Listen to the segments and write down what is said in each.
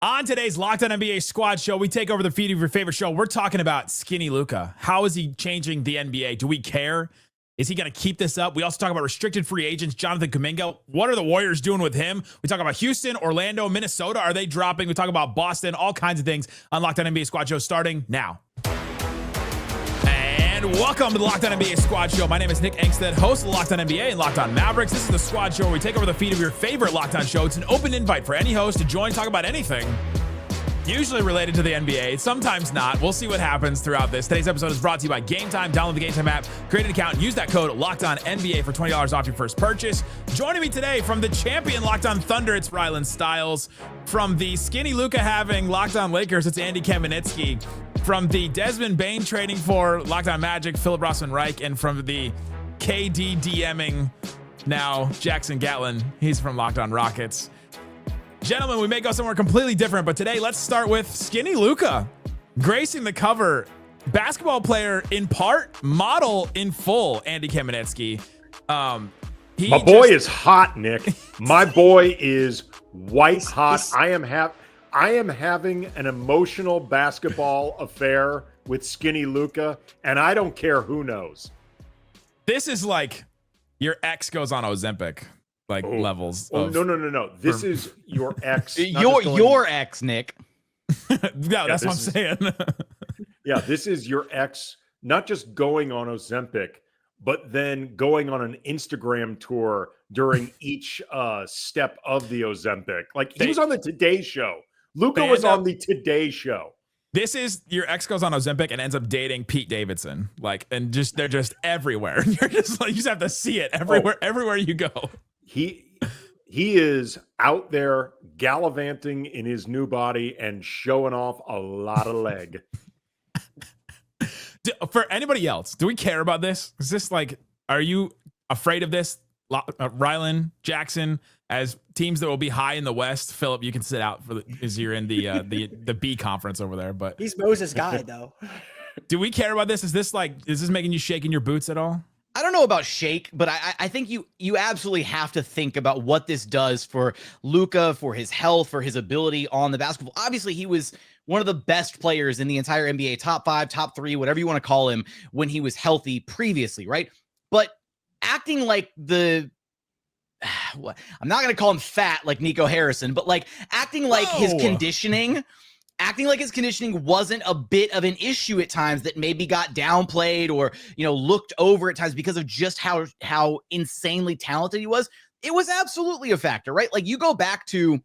On today's Locked On NBA Squad Show, we take over the feed of your favorite show. We're talking about skinny Luka. How is he changing the NBA? Do we care? Is he going to keep this up? We also talk about restricted free agents, Jonathan Kuminga. What are the Warriors doing with him? We talk about Houston, Orlando, Minnesota. Are they dropping? We talk about Boston, all kinds of things on Locked On NBA Squad Show starting now. And welcome to the Locked On NBA Squad Show. My name is Nick Angstadt, host of the Locked On NBA and Locked On Mavericks. This is the Squad Show where we take over the feed of your favorite Locked On show. It's an open invite for any host to join, talk about anything, usually related to the NBA, sometimes not. We'll see what happens throughout this. Today's episode is brought to you by Game Time. Download the Game Time app, create an account, and use that code LOCKEDONNBA for $20 off your first purchase. Joining me today from the champion Locked On Thunder, it's Rylan Stiles. From the skinny Luka having Locked On Lakers, it's Andy Kamenetsky. From the Desmond Bain trading for Locked On Magic, Philip Rossman Reich. And from the KD DMing now, Jackson Gatlin. He's from Locked On Rockets. Gentlemen, we may go somewhere completely different, but today let's start with skinny Luka. Gracing the cover, basketball player in part, model in full, Andy Kamenetsky. My boy is hot, Nick. My boy is white hot. I am having an emotional basketball affair with skinny Luka, and I don't care who knows. This is like your ex goes on Ozempic. Levels. No. This is your ex. Your ex, Nick. That's what I'm saying. Yeah, this is your ex, not just going on Ozempic, but then going on an Instagram tour during each step of the Ozempic. Like he was on the Today Show. Luka was on the Today Show. This is your ex goes on Ozempic and ends up dating Pete Davidson. They're just everywhere. You're just you just have to see it everywhere you go. He is out there gallivanting in his new body and showing off a lot of leg. For anybody else, do we care about this? Is this are you afraid of this? Rylan, Jackson, as teams that will be high in the West. Philip, you can sit out as you're in the B conference over there. But he's Moses' guy, though. Do we care about this? Is this making you shake in your boots at all? I don't know about shake, but I think you absolutely have to think about what this does for Luka, for his health, for his ability on the basketball. Obviously, he was one of the best players in the entire NBA, top 5, top 3, whatever you want to call him, when he was healthy previously, right? But acting like I'm not going to call him fat like Nico Harrison, but acting like his conditioning wasn't a bit of an issue at times that maybe got downplayed or, looked over at times because of just how insanely talented he was. It was absolutely a factor, right? Like you go back to,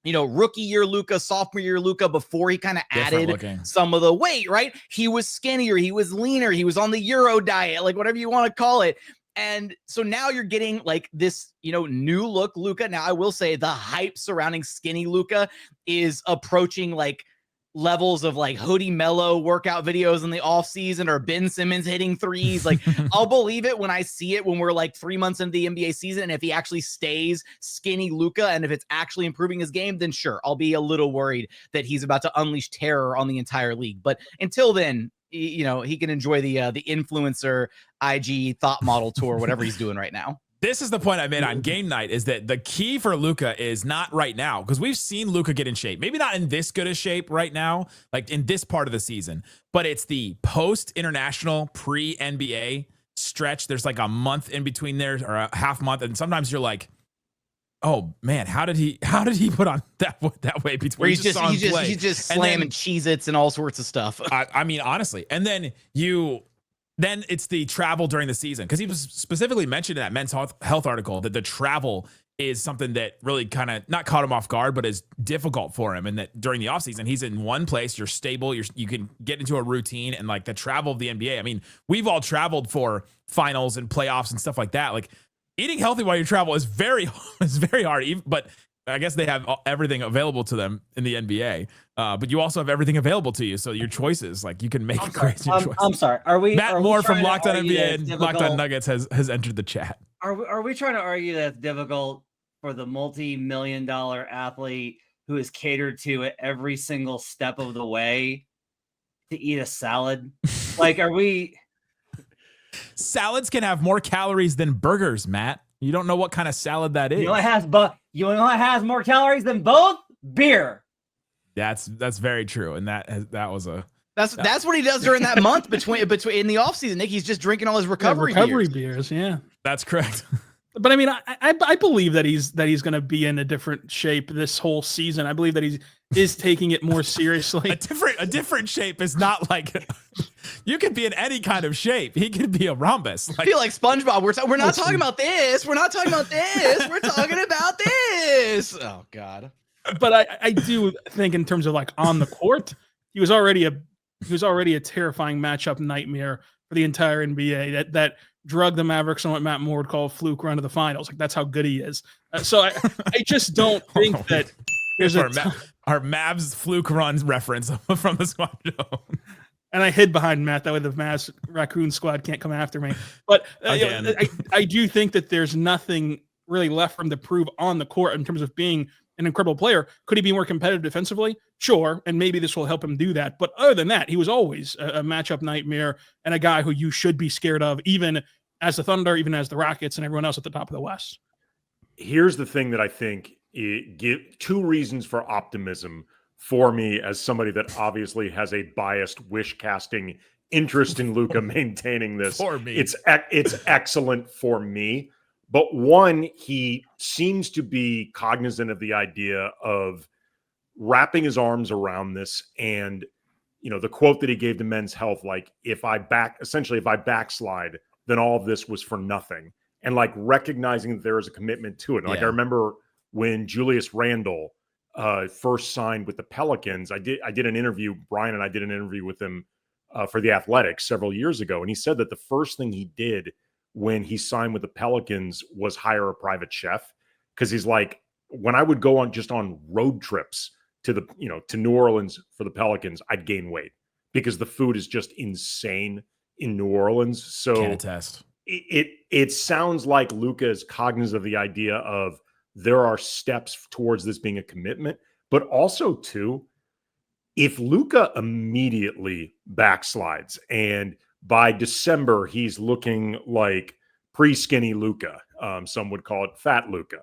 rookie year Luka, sophomore year Luka, before he kind of added some of the weight, right? He was skinnier, he was leaner, he was on the Euro diet, whatever you want to call it. And so now you're getting this, new look Luka. Now I will say the hype surrounding skinny Luka is approaching levels of Hoodie Mellow workout videos in the off season or Ben Simmons hitting threes. I'll believe it when I see it when we're 3 months into the NBA season. And if he actually stays skinny Luka and if it's actually improving his game, then sure, I'll be a little worried that he's about to unleash terror on the entire league. But until then, he can enjoy the influencer IG thought model tour, whatever he's doing right now. This is the point I made on game night, is that the key for Luka is not right now, because we've seen Luka get in shape, maybe not in this good a shape right now, in this part of the season, but it's the post-international pre-NBA stretch. There's a month in between there, or a half month, and sometimes you're like, oh man, how did he put on that way between? Where he's just slamming Cheez-Its and all sorts of stuff. I mean, honestly, and then it's the travel during the season, because he was specifically mentioned in that Men's Health article that the travel is something that really kind of not caught him off guard, but is difficult for him. And that during the offseason, he's in one place, you're stable, you can get into a routine, and the travel of the NBA. I mean, we've all traveled for finals and playoffs and stuff like that. Eating healthy while you travel is very hard, but I guess they have everything available to them in the NBA. But you also have everything available to you. So your choices, you can make crazy choices. I'm sorry. Matt Moore from Locked On NBA and Locked On Nuggets has entered the chat. Are we trying to argue that it's difficult for the multi-million-dollar athlete who is catered to at every single step of the way to eat a salad? Are we? Salads can have more calories than burgers, Matt. You don't know what kind of salad that is. You know what has more calories than both? Beer. That's very true, and that was a that's what he does during that month between in the offseason. Nick, he's just drinking all his recovery beers. Yeah, that's correct. But I mean, I believe that he's going to be in a different shape this whole season. I believe that he is taking it more seriously. A different shape is not like you could be in any kind of shape. He could be a rhombus. I feel like SpongeBob. We're not talking about this. We're not talking about this. We're talking about this. Oh God. But I do think in terms of like on the court, he was already a terrifying matchup nightmare for the entire NBA. That drug the Mavericks on what Matt Moore would call a fluke run to the finals. Like that's how good he is. So I just don't think that there's our Mavs fluke run reference from the squad show. And I hid behind Matt. That way the Mavs Raccoon squad can't come after me. But I do think that there's nothing really left for him to prove on the court in terms of being an incredible player. Could he be more competitive defensively? Sure. And maybe this will help him do that. But other than that, he was always a matchup nightmare and a guy who you should be scared of, even as the Thunder, even as the Rockets and everyone else at the top of the West. Here's the thing that I think give two reasons for optimism for me as somebody that obviously has a biased wish casting interest in Luka maintaining this. For me. It's excellent for me. But one, he seems to be cognizant of the idea of wrapping his arms around this. And, the quote that he gave to Men's Health, like, if I backslide, then all of this was for nothing. And like recognizing that there is a commitment to it. Like I remember when Julius Randle first signed with the Pelicans, I did an interview, Brian and I did an interview with him for The Athletic several years ago. And he said that the first thing he did when he signed with the Pelicans was hire a private chef. Cause he's like, when I would go on road trips to New Orleans for the Pelicans, I'd gain weight because the food is just insane in New Orleans. So can attest. It sounds like Luka is cognizant of the idea of there are steps towards this being a commitment, but also too, if Luka immediately backslides and by December he's looking like pre-skinny Luka, some would call it fat Luka.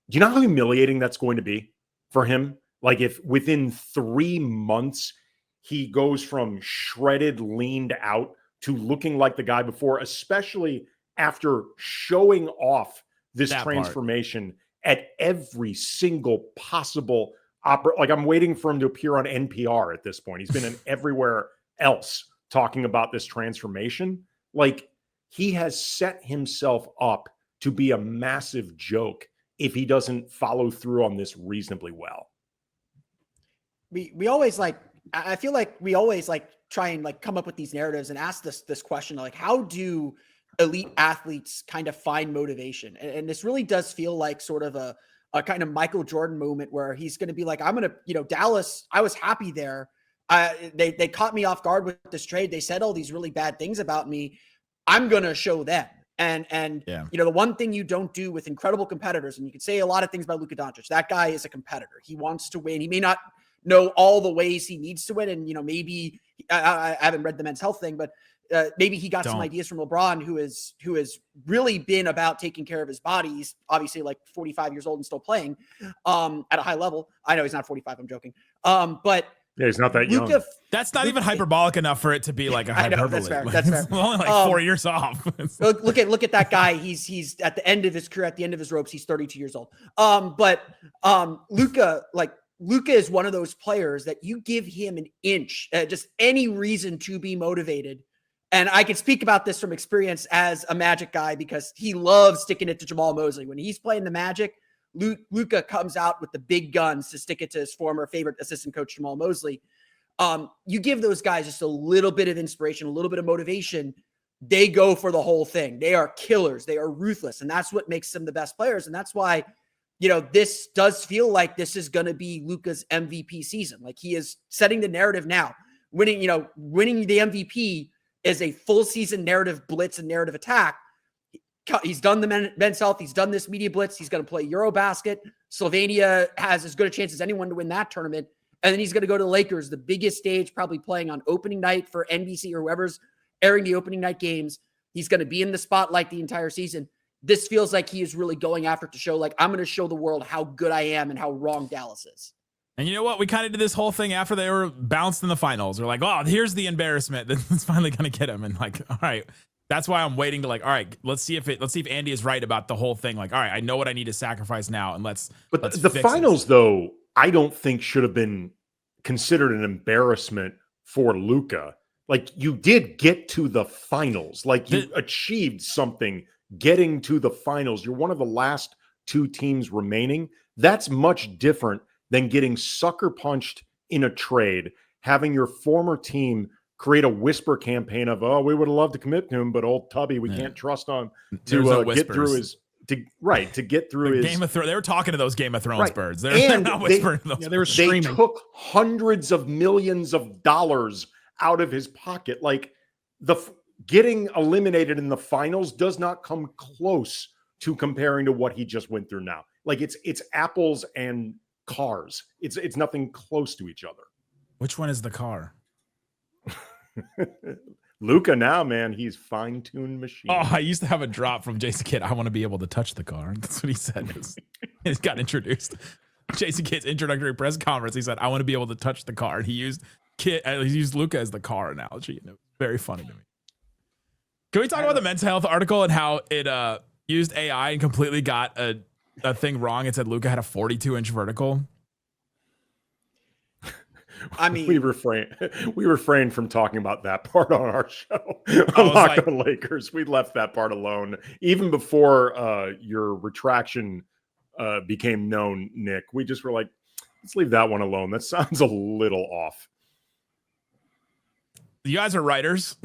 Do you know how humiliating that's going to be for him? Like if within 3 months he goes from shredded, leaned out to looking like the guy before, especially after showing off this transformation at every single possible like I'm waiting for him to appear on NPR at this point. He's been in everywhere else talking about this transformation. Like he has set himself up to be a massive joke if he doesn't follow through on this reasonably well. We always I feel like we always try and come up with these narratives and ask this question, like, how do elite athletes kind of find motivation? And this really does feel like sort of a kind of Michael Jordan moment where he's going to be like, I'm going to, Dallas, I was happy there. They caught me off guard with this trade. They said all these really bad things about me. I'm going to show them. And the one thing you don't do with incredible competitors, and you could say a lot of things about Luka Doncic, that guy is a competitor. He wants to win. He may not know all the ways he needs to win. And, maybe I haven't read the Men's Health thing, but maybe he got some ideas from LeBron, who has really been about taking care of his body. He's obviously 45 years old and still playing at a high level. I know he's not 45. I'm joking. But yeah, he's not that young. That's not even hyperbolic enough for it to be like a hyperbole. That's fair. Only 4 years off. look at that guy. He's at the end of his career, at the end of his ropes. He's 32 years old. But Luka is one of those players that you give him an inch, just any reason to be motivated. And I can speak about this from experience as a Magic guy because he loves sticking it to Jamal Mosley. When he's playing the Magic, Luka comes out with the big guns to stick it to his former favorite assistant coach, Jamal Mosley. You give those guys just a little bit of inspiration, a little bit of motivation. They go for the whole thing. They are killers. They are ruthless. And that's what makes them the best players. And that's why, this does feel like this is going to be Luka's MVP season. Like he is setting the narrative now. Winning the MVP is a full season narrative blitz and narrative attack. He's done the Men's Health. He's done this media blitz. He's going to play Eurobasket. Slovenia has as good a chance as anyone to win that tournament. And then he's going to go to the Lakers, the biggest stage, probably playing on opening night for NBC or whoever's airing the opening night games. He's going to be in the spotlight the entire season. This feels like he is really going after it to show, I'm going to show the world how good I am and how wrong Dallas is. And you know what? We kind of did this whole thing after they were bounced in the finals. We're like, oh, here's the embarrassment that's finally going to get him. And like, all right, that's why I'm waiting to like, all right, let's see if Andy is right about the whole thing. Like, all right, I know what I need to sacrifice now, and let's. The finals, though, I don't think should have been considered an embarrassment for Luka. Like, you did get to the finals. Like, you achieved something getting to the finals. You're one of the last 2 teams remaining. That's much different than getting sucker punched in a trade, having your former team create a whisper campaign of, oh, we would have loved to commit to him, but old Tubby, we can't trust on to get through his to get through his Game of Thrones. They were talking to those Game of Thrones birds. They're not whispering those. They were screaming. They took hundreds of millions of dollars out of his pocket. Like, getting eliminated in the finals does not come close to comparing to what he just went through now. Like, it's apples and cars. It's nothing close to each other. Which one is the car? Luka now, man, he's fine-tuned machine. Oh, I used to have a drop from Jason Kidd. I want to be able to touch the car. That's what he said. He got introduced. Jason Kidd's introductory press conference. He said, "I want to be able to touch the car." And he used Luka as the car analogy, and it was very funny to me. Can we talk about the Men's Health article and how it used AI and completely got a thing wrong? It said Luka had a 42-inch vertical. I mean, we refrained from talking about that part on our show. On Locked On Lakers, we left that part alone even before your retraction became known, Nick. We just were like, let's leave that one alone. That sounds a little off. You guys are writers.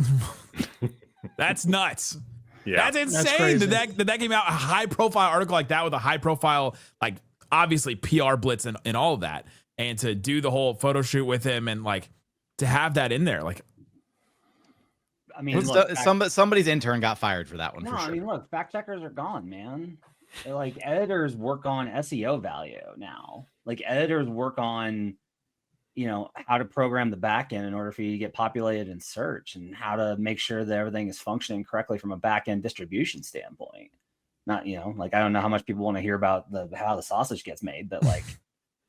That's nuts. Yeah, that's insane. That came out a high-profile article like that with a high-profile, like obviously PR blitz and all of that. And to do the whole photo shoot with him and like to have that in there, like, I mean, somebody's intern got fired for that one. For sure. I mean, look, fact checkers are gone, man. They're like, editors work on SEO value now. Like, editors work on, how to program the back end in order for you to get populated in search, and how to make sure that everything is functioning correctly from a back end distribution standpoint. Not, like, I don't know how much people want to hear about how the sausage gets made, but like.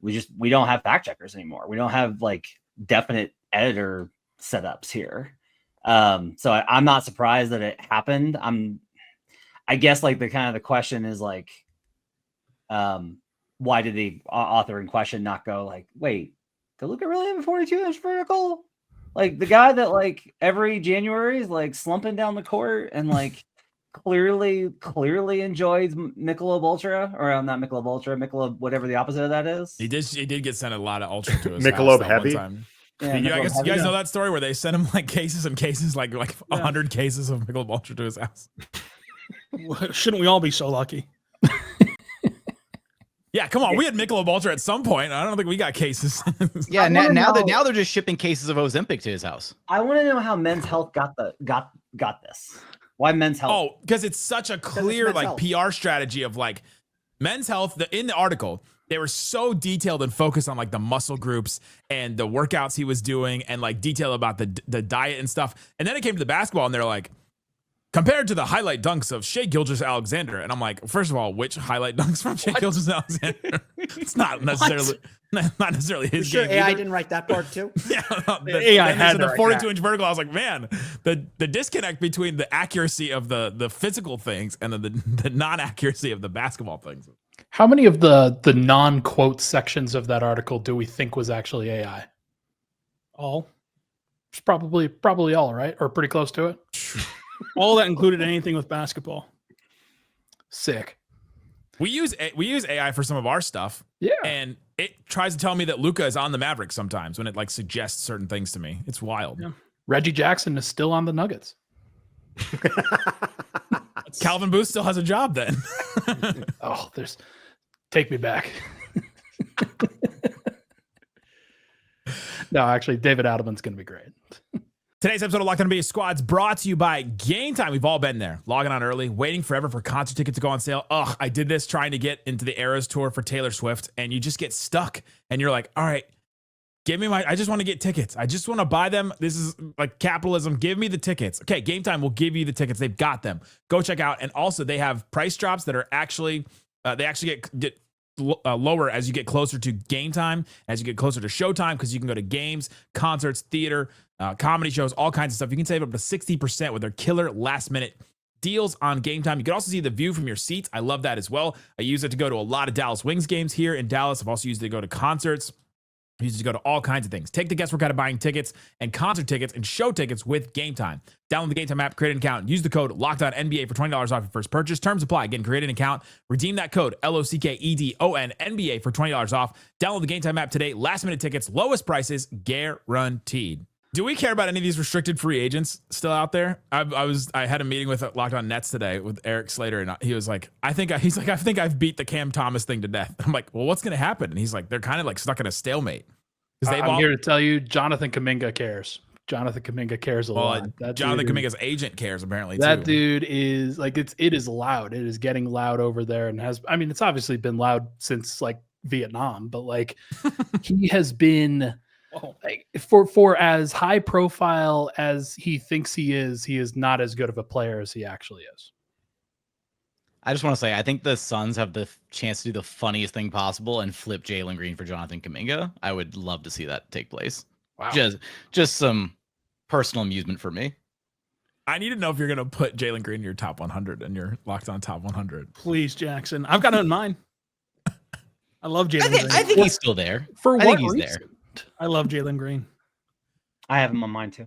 We don't have fact checkers anymore. We don't have like definite editor setups here. So I'm not surprised that it happened. I guess like the question is like, why did the author in question not go like, wait, did Luka really have a 42-inch vertical? Like, the guy that like every January is like slumping down the court and like clearly enjoys Michelob Ultra, or not Michelob Ultra, Michelob whatever the opposite of that is. He did get sent a lot of Ultra to his Michelob house Heavy. One time. Yeah, I guess you guys know that story where they sent him like cases and cases, like 100 cases of Michelob Ultra to his house. Shouldn't we all be so lucky? Yeah, come on. We had Michelob Ultra at some point. I don't think we got cases. Yeah, now they're just shipping cases of Ozempic to his house. I want to know how Men's Health got this. Why Men's Health? Oh, because it's such a clear like health. PR strategy of like Men's Health. In the article, they were so detailed and focused on like the muscle groups and the workouts he was doing, and like detail about the diet and stuff. And then it came to the basketball, and they're like, compared to the highlight dunks of Shai Gilgeous-Alexander. And I'm like, first of all, which highlight dunks from Shai Gilgeous-Alexander? It's not necessarily his game. AI didn't write that part too. Yeah, the AI had the 42-inch vertical. I was like, man, the disconnect between the accuracy of the physical things and the non-accuracy of the basketball things. How many of the non-quote sections of that article do we think was actually AI? All. It's probably all, right? Or pretty close to it. All that included anything with basketball. Sick. We use AI for some of our stuff. Yeah. And it tries to tell me that Luka is on the Mavericks sometimes when it like suggests certain things to me. It's wild. Yeah. Reggie Jackson is still on the Nuggets. Calvin Booth still has a job then. Take me back. No, actually, David Adelman's going to be great. Today's episode of Locked On NBA Squad's brought to you by Game Time. We've all been there, logging on early, waiting forever for concert tickets to go on sale. Ugh, I did this trying to get into the Eras tour for Taylor Swift, and you just get stuck. And you're like, all right, I just want to get tickets. I just want to buy them. This is like capitalism. Give me the tickets. Okay, Game Time will give you the tickets. They've got them. Go check out. And also, they have price drops that are actually, they actually get lower as you get closer to game time, as you get closer to showtime, because you can go to games, concerts, theater, comedy shows, all kinds of stuff. You can save up to 60% with their killer last-minute deals on game time. You can also see the view from your seats. I love that as well. I use it to go to a lot of Dallas Wings games here in Dallas. I've also used it to go to concerts. I use it to go to all kinds of things. Take the guesswork out of buying tickets and concert tickets and show tickets with Game Time. Download the Game Time app, create an account, use the code LOCKEDONNBA for $20 off your first purchase. Terms apply. Again, create an account, redeem that code LOCKEDONNBA for $20 off. Download the Game Time app today. Last minute tickets, lowest prices guaranteed. Do we care about any of these restricted free agents still out there? I had a meeting with Locked On Nets today with Eric Slater, and he was like, I think I've beat the Cam Thomas thing to death. I'm like, well, what's going to happen? And he's like, they're kind of like stuck in a stalemate. I'm here to tell you, Jonathan Kuminga cares. Jonathan Kuminga cares a lot. Jonathan Kuminga's agent cares apparently. That too. Dude is like, it is loud. It is getting loud over there, and it's obviously been loud since like Vietnam, but like he has been. Like, for as high profile as he thinks he is not as good of a player as he actually is. I just want to say, I think the Suns have the chance to do the funniest thing possible and flip Jalen Green for Jonathan Kuminga. I would love to see that take place. Wow. Just some personal amusement for me. I need to know if you're going to put Jalen Green in your top 100 and your Locked On top 100. Please, Jackson. I've got it in mind. I love Jalen Green. I think he's still there. For I what think he's reason? there. I love Jalen Green. I have him on mine too.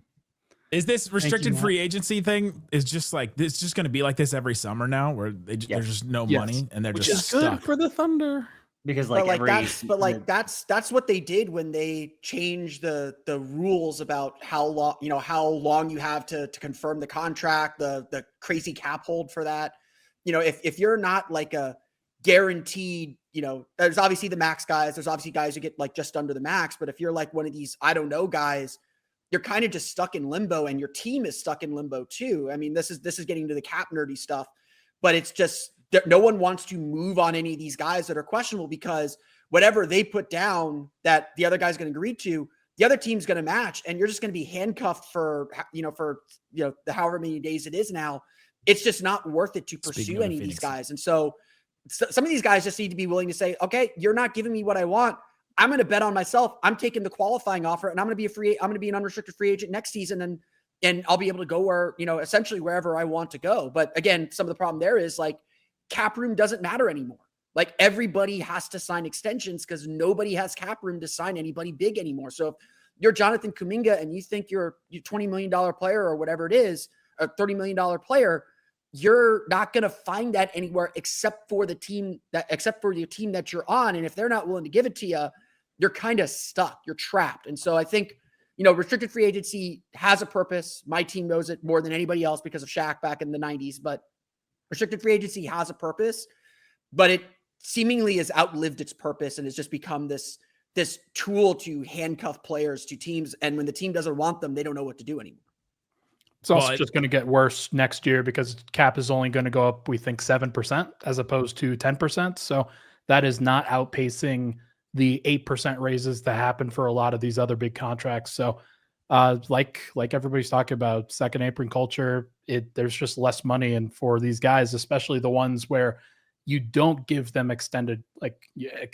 Is this restricted Matt. free agency thing is just like this? Just going to be like this every summer now, where there's just no money and they're Which just is good stuck. for the Thunder. Because that's what they did when they changed the rules about how long you have to confirm the contract, the crazy cap hold for that. If you're not like a guaranteed, there's obviously the max guys. There's obviously guys who get like just under the max. But if you're like one of these, I don't know, guys, you're kind of just stuck in limbo, and your team is stuck in limbo too. I mean, this is getting to the cap nerdy stuff, but it's just no one wants to move on any of these guys that are questionable, because whatever they put down that the other guy's going to agree to, the other team's going to match, and you're just going to be handcuffed for the however many days it is now. It's just not worth it to pursue any of these guys. And so some of these guys just need to be willing to say, okay, you're not giving me what I want. I'm going to bet on myself. I'm taking the qualifying offer, and I'm going to be an unrestricted free agent next season. And I'll be able to go where, essentially wherever I want to go. But again, some of the problem there is like cap room doesn't matter anymore. Like everybody has to sign extensions because nobody has cap room to sign anybody big anymore. So if you're Jonathan Kuminga and you think you're $20 million player or whatever it is, a $30 million player, you're not going to find that anywhere except for your team that you're on. And if they're not willing to give it to you, you're kind of stuck. You're trapped. And so I think, restricted free agency has a purpose. My team knows it more than anybody else because of Shaq back in the 90s, but restricted free agency has a purpose, but it seemingly has outlived its purpose and has just become this tool to handcuff players to teams. And when the team doesn't want them, they don't know what to do anymore. It's also just going to get worse next year because cap is only going to go up, we think, 7% as opposed to 10%. So that is not outpacing the 8% raises that happen for a lot of these other big contracts. So like everybody's talking about second apron culture, there's just less money. And for these guys, especially the ones where you don't give them extended,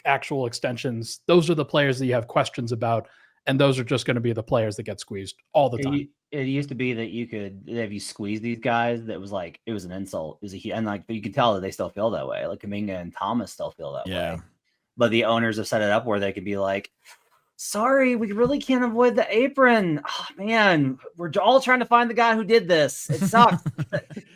actual extensions, those are the players that you have questions about. And those are just going to be the players that get squeezed all the time. It used to be that you could, if you squeeze these guys, that was like, it was an insult. But you can tell that they still feel that way. Like Kuminga and Thomas still feel that way. But the owners have set it up where they could be like, sorry, we really can't avoid the apron. Oh, man, we're all trying to find the guy who did this. It sucks.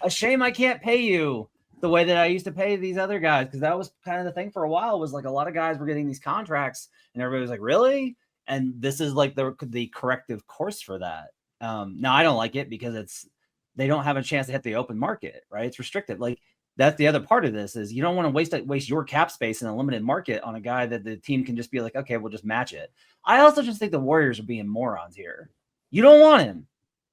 A shame I can't pay you the way that I used to pay these other guys. Because that was kind of the thing for a while, was like a lot of guys were getting these contracts and everybody was like, really? And this is like the corrective course for that. Now I don't like it because they don't have a chance to hit the open market, right? It's restricted. Like that's the other part of this is you don't want to waste your cap space in a limited market on a guy that the team can just be like, okay, we'll just match it. I also just think the Warriors are being morons here. You don't want him.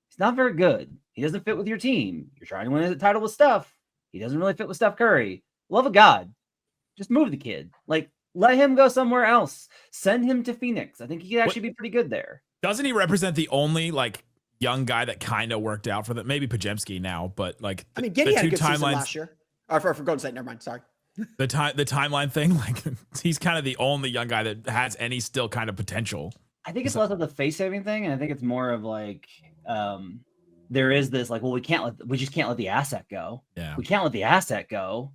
He's not very good. He doesn't fit with your team. You're trying to win a title with Steph. He doesn't really fit with Steph Curry. Love of God. Just move the kid. Like, let him go somewhere else. Send him to Phoenix. I think he could actually be pretty good there. Doesn't he represent the only young guy that kind of worked out for them? Maybe Podziemski now, but Giddey had a good season last year. Or for Golden State, never mind. Sorry. The timeline thing, like he's kind of the only young guy that has any still kind of potential. I think it's less of the face saving thing, and I think it's more of like there is this like, well, we just can't let the asset go. Yeah, we can't let the asset go.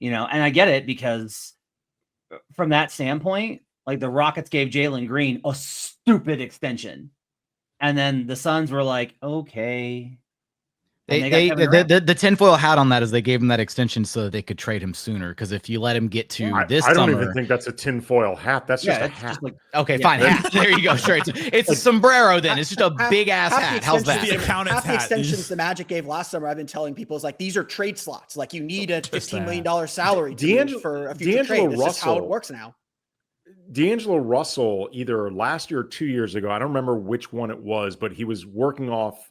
And I get it, because from that standpoint, like the Rockets gave Jalen Green a stupid extension, and then the Suns were like, okay. The tinfoil hat on that is they gave him that extension so that they could trade him sooner. Because if you let him get to this I don't summer, even think that's a tinfoil hat. That's just a hat. Just like, okay, fine. Hat. There you go. Sure, it's a sombrero. Then it's just a big ass hat. How's that? The accountant's half the hat. extensions the Magic gave last summer, I've been telling people, is like, these are trade slots. Like, you need a $15 million salary for a future trade. That's just how it works now. D'Angelo Russell, either last year or 2 years ago, I don't remember which one it was, but he was working off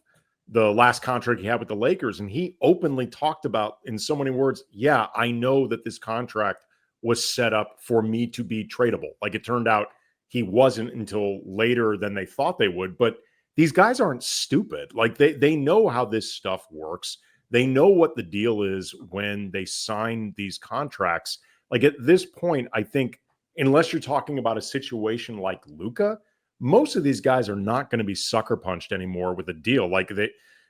the last contract he had with the Lakers, and he openly talked about, in so many words, yeah, I know that this contract was set up for me to be tradable. Like, it turned out he wasn't until later than they thought they would. But these guys aren't stupid. Like, they know how this stuff works. They know what the deal is when they sign these contracts. Like, at this point, I think, unless you're talking about a situation like Luka, most of these guys are not going to be sucker punched anymore with a deal. Like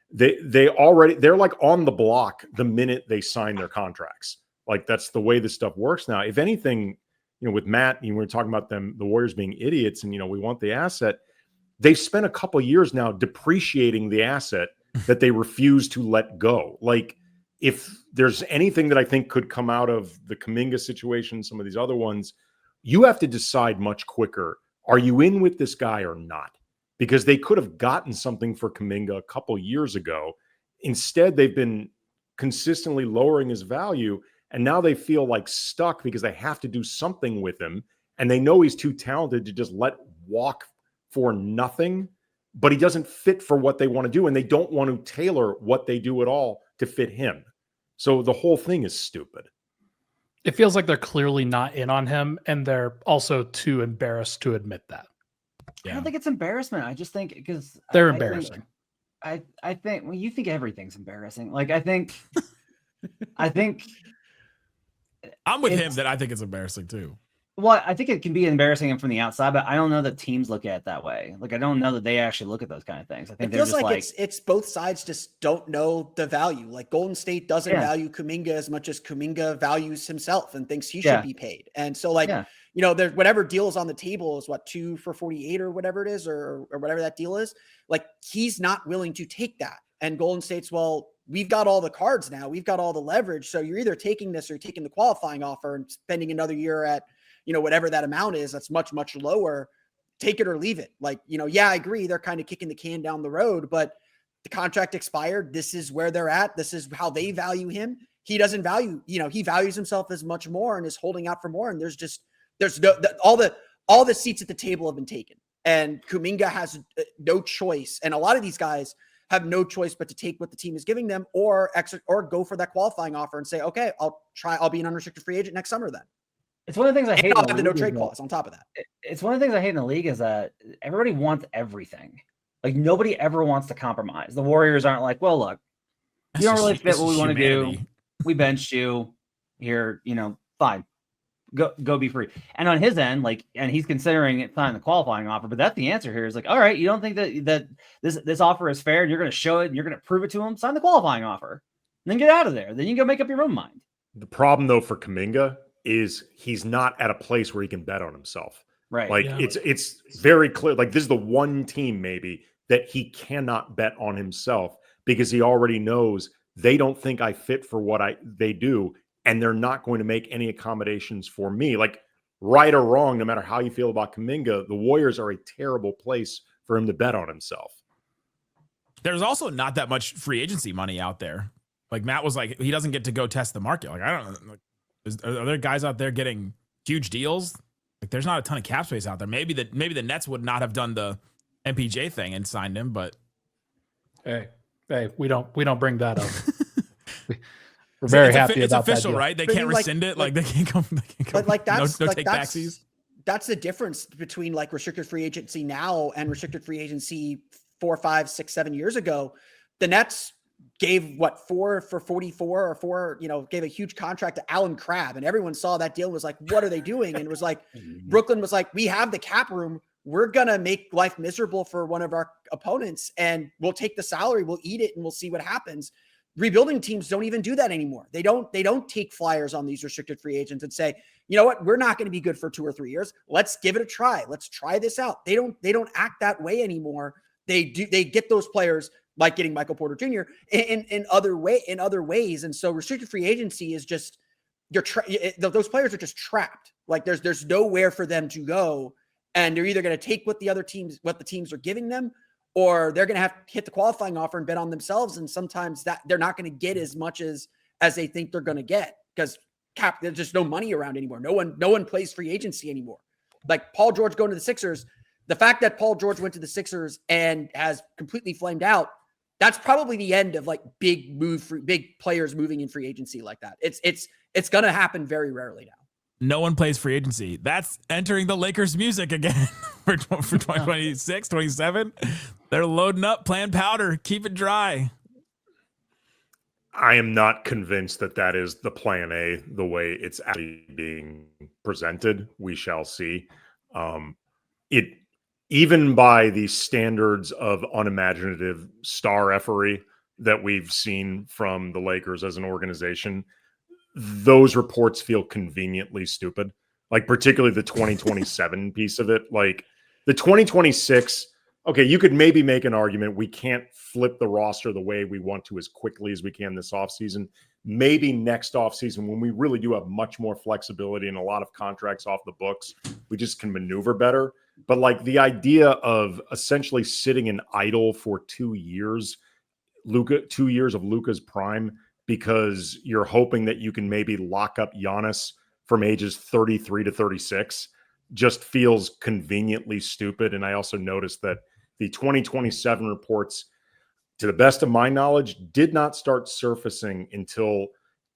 they're like on the block the minute they sign their contracts. Like, that's the way this stuff works now. If anything, with Matt, we were talking about the Warriors being idiots, and we want the asset. They've spent a couple of years now depreciating the asset that they refuse to let go. Like, if there's anything that I think could come out of the Kuminga situation, some of these other ones, you have to decide much quicker. Are you in with this guy or not? Because they could have gotten something for Kuminga a couple years ago. Instead, they've been consistently lowering his value, and now they feel like stuck because they have to do something with him, and they know he's too talented to just let walk for nothing, but he doesn't fit for what they want to do, and they don't want to tailor what they do at all to fit him. So the whole thing is stupid. It feels like they're clearly not in on him, and they're also too embarrassed to admit that. I don't think it's embarrassment. I just think because they're embarrassing. I think well, you think everything's embarrassing. Like, I think I'm with him that I think it's embarrassing too. Well, I think it can be embarrassing from the outside, but I don't know that teams look at it that way. Like, I don't know that they actually look at those kind of things. I think it feels like it's both sides just don't know the value. Like, Golden State doesn't value Kuminga as much as Kuminga values himself and thinks he should be paid. And so, like, there's whatever deal is on the table is what, 2 for 48 or whatever it is, or whatever that deal is. Like, he's not willing to take that. And Golden State's, well, we've got all the cards now. We've got all the leverage. So you're either taking this or you're taking the qualifying offer and spending another year at, whatever that amount is, that's much, much lower. Take it or leave it. Like, I agree. They're kind of kicking the can down the road, but the contract expired. This is where they're at. This is how they value him. He doesn't value, he values himself as much more and is holding out for more. And there's no, all the seats at the table have been taken, and Kuminga has no choice. And a lot of these guys have no choice but to take what the team is giving them or go for that qualifying offer and say, okay, I'll be an unrestricted free agent next summer then. It's one of the things I hate. I'll have the no trade clause on top of that. It's one of the things I hate in the league is that everybody wants everything. Like, nobody ever wants to compromise. The Warriors aren't like, well, look, you don't really fit what we want to do. We benched you here, fine. Go be free. And on his end, like, and he's considering it signing the qualifying offer, but that's the answer here is like, all right, you don't think that this offer is fair and you're going to show it and you're going to prove it to him, sign the qualifying offer. And then get out of there. Then you can go make up your own mind. The problem though for Kuminga is he's not at a place where he can bet on himself. Right. Like it's very clear. Like, this is the one team maybe that he cannot bet on himself because he already knows they don't think I fit for what they do. And they're not going to make any accommodations for me. Like, right or wrong, no matter how you feel about Kuminga, the Warriors are a terrible place for him to bet on himself. There's also not that much free agency money out there. Like, Matt was like, he doesn't get to go test the market. Like, I don't know. Like, are there guys out there getting huge deals? Like, there's not a ton of cap space out there. Maybe the Nets would not have done the MPJ thing and signed him, but hey, we don't bring that up. We're very happy it's about official, that deal. right? They can't rescind it. Like, they can't come. But like, that's no like, take that's backsies. That's the difference between like restricted free agency now and restricted free agency 4, 5, 6, 7 years ago. The Nets gave 4 for 44 or 4, gave a huge contract to Alan Crabb, and everyone saw that deal and was like, what are they doing? And it was like, Brooklyn was like, we have the cap room. We're going to make life miserable for one of our opponents, and we'll take the salary, we'll eat it, and we'll see what happens. Rebuilding teams don't even do that anymore. They don't take flyers on these restricted free agents and say, you know what, we're not going to be good for 2 or 3 years. Let's give it a try. Let's try this out. They don't act that way anymore. They get those players, like getting Michael Porter Jr. in other ways. And so restricted free agency is just, those players are just trapped. Like there's nowhere for them to go. And they're either going to take what the teams are giving them, or they're going to have to hit the qualifying offer and bet on themselves. And sometimes that they're not going to get as much as they think they're going to get, because there's just no money around anymore. No one plays free agency anymore. Like Paul George going to the Sixers, the fact that Paul George went to the Sixers and has completely flamed out, that's probably the end of like big players moving in free agency like that. It's going to happen very rarely now. No one plays free agency. That's entering the Lakers music again for 2026, 27. They're loading up, playing powder, keep it dry. I am not convinced that is the plan A, the way it's actually being presented. We shall see. Even by the standards of unimaginative star effery that we've seen from the Lakers as an organization, those reports feel conveniently stupid. Like particularly the 2027 piece of it. Like the 2026, okay, you could maybe make an argument we can't flip the roster the way we want to as quickly as we can this offseason. Maybe next offseason, when we really do have much more flexibility and a lot of contracts off the books, we just can maneuver better. But like the idea of essentially sitting in idle for 2 years, 2 years of Luka's prime, because you're hoping that you can maybe lock up Giannis from ages 33 to 36, just feels conveniently stupid. And I also noticed that the 2027 reports, to the best of my knowledge, did not start surfacing until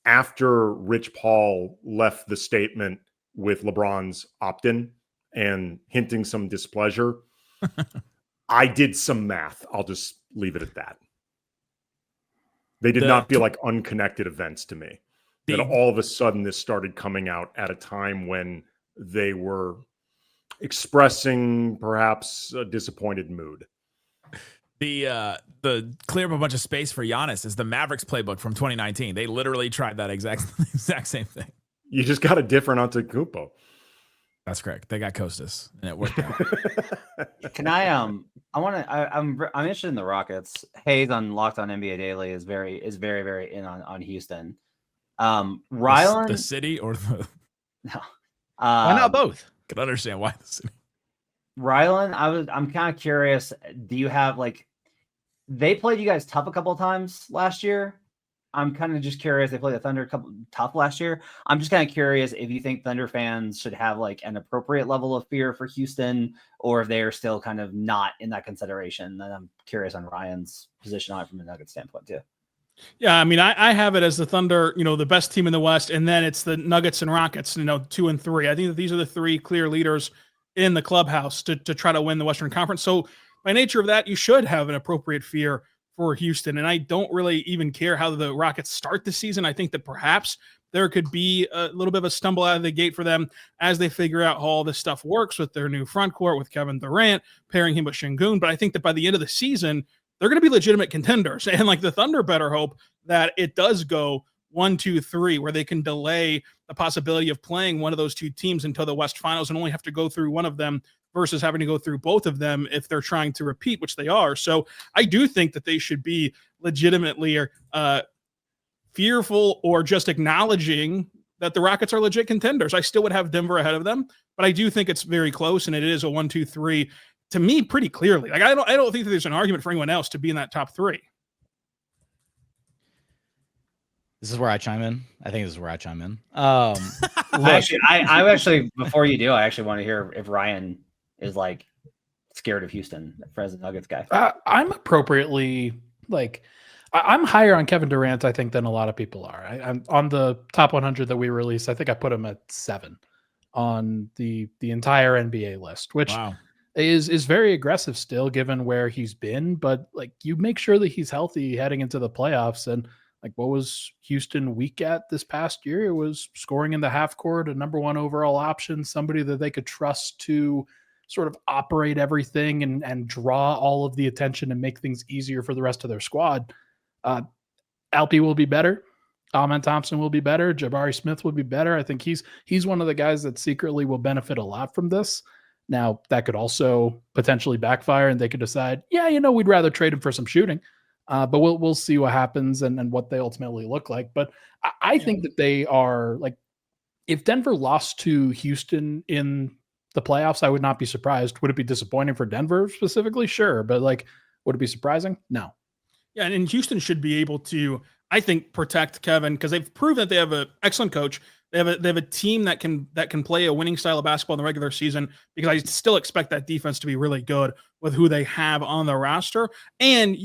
after Rich Paul left the statement with LeBron's opt-in and hinting some displeasure. I did some math. I'll just leave it at that. They did not feel like unconnected events to me. That all of a sudden this started coming out at a time when they were expressing perhaps a disappointed mood. The clear up a bunch of space for Giannis is the Mavericks playbook from 2019. They literally tried that exact same thing. You just got a different Antetokounmpo. That's correct. They got Kostas, and it worked out. Can I'm interested in the Rockets. Hayes on Locked On NBA Daily is very very in on Houston. Rylan, the city or the no. Why not both? Can understand why the city. Rylan, I'm kind of curious. Do you have they played you guys tough a couple of times last year? I'm kind of just curious. They played the Thunder tough last year. I'm just kind of curious if you think Thunder fans should have an appropriate level of fear for Houston, or if they are still kind of not in that consideration. And I'm curious on Ryan's position on it from a Nuggets standpoint too. Yeah, I mean, I have it as the Thunder, the best team in the West, and then it's the Nuggets and Rockets, 2 and 3. I think that these are the 3 clear leaders in the clubhouse to try to win the Western Conference. So by nature of that, you should have an appropriate fear for Houston. And I don't really even care how the Rockets start the season. I think that perhaps there could be a little bit of a stumble out of the gate for them as they figure out how all this stuff works with their new front court, with Kevin Durant, pairing him with Şengün. But I think that by the end of the season, they're going to be legitimate contenders. And the Thunder better hope that it does go 1, 2, 3, where they can delay the possibility of playing one of those 2 teams until the West Finals and only have to go through one of them versus having to go through both of them if they're trying to repeat, which they are. So I do think that they should be legitimately fearful or just acknowledging that the Rockets are legit contenders. I still would have Denver ahead of them, but I do think it's very close, and it is a 1, 2, 3 to me pretty clearly. I don't think that there's an argument for anyone else to be in that top 3. This is where I chime in. I think this is where I chime in. I actually, before you do, I actually want to hear if Ryan is scared of Houston as a Nuggets guy. I'm appropriately I'm higher on Kevin Durant, I think, than a lot of people are. I'm on the top 100 that we released. I think I put him at 7 on the entire NBA list, which wow. is very aggressive still, given where he's been. But like, you make sure that he's healthy heading into the playoffs. And like, what was Houston weak at this past year? It was scoring in the half court, a number one overall option, somebody that they could trust to sort of operate everything and draw all of the attention and make things easier for the rest of their squad. Alpi will be better. Amen Thompson will be better. Jabari Smith will be better. I think he's one of the guys that secretly will benefit a lot from this. Now, that could also potentially backfire, and they could decide, we'd rather trade him for some shooting. But we'll see what happens and what they ultimately look like. But I think that they are, like, if Denver lost to Houston in the playoffs, I would not be surprised. Would it be disappointing for Denver specifically? Sure. But like, would it be surprising? No. Yeah. And Houston should be able to, I think, protect Kevin, because they've proven that they have an excellent coach. They have a team that can play a winning style of basketball in the regular season, because I still expect that defense to be really good with who they have on the roster. And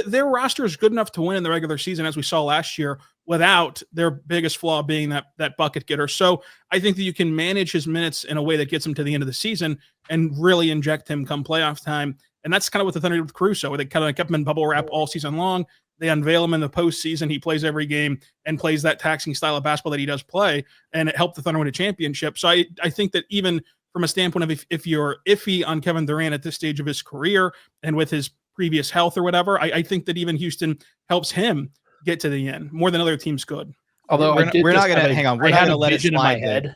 their roster is good enough to win in the regular season, as we saw last year, without their biggest flaw being that bucket getter. So I think that you can manage his minutes in a way that gets him to the end of the season and really inject him come playoff time. And that's kind of what the Thunder did with Caruso. They kind of kept him in bubble wrap all season long. They unveil him in the postseason. He plays every game and plays that taxing style of basketball that he does play, and it helped the Thunder win a championship. So I think that even from a standpoint of if you're iffy on Kevin Durant at this stage of his career and with his previous health or whatever, I think that even Houston helps him get to the end more than other teams could. Although we're not going to hang on. We're not going to let it slide. In my head,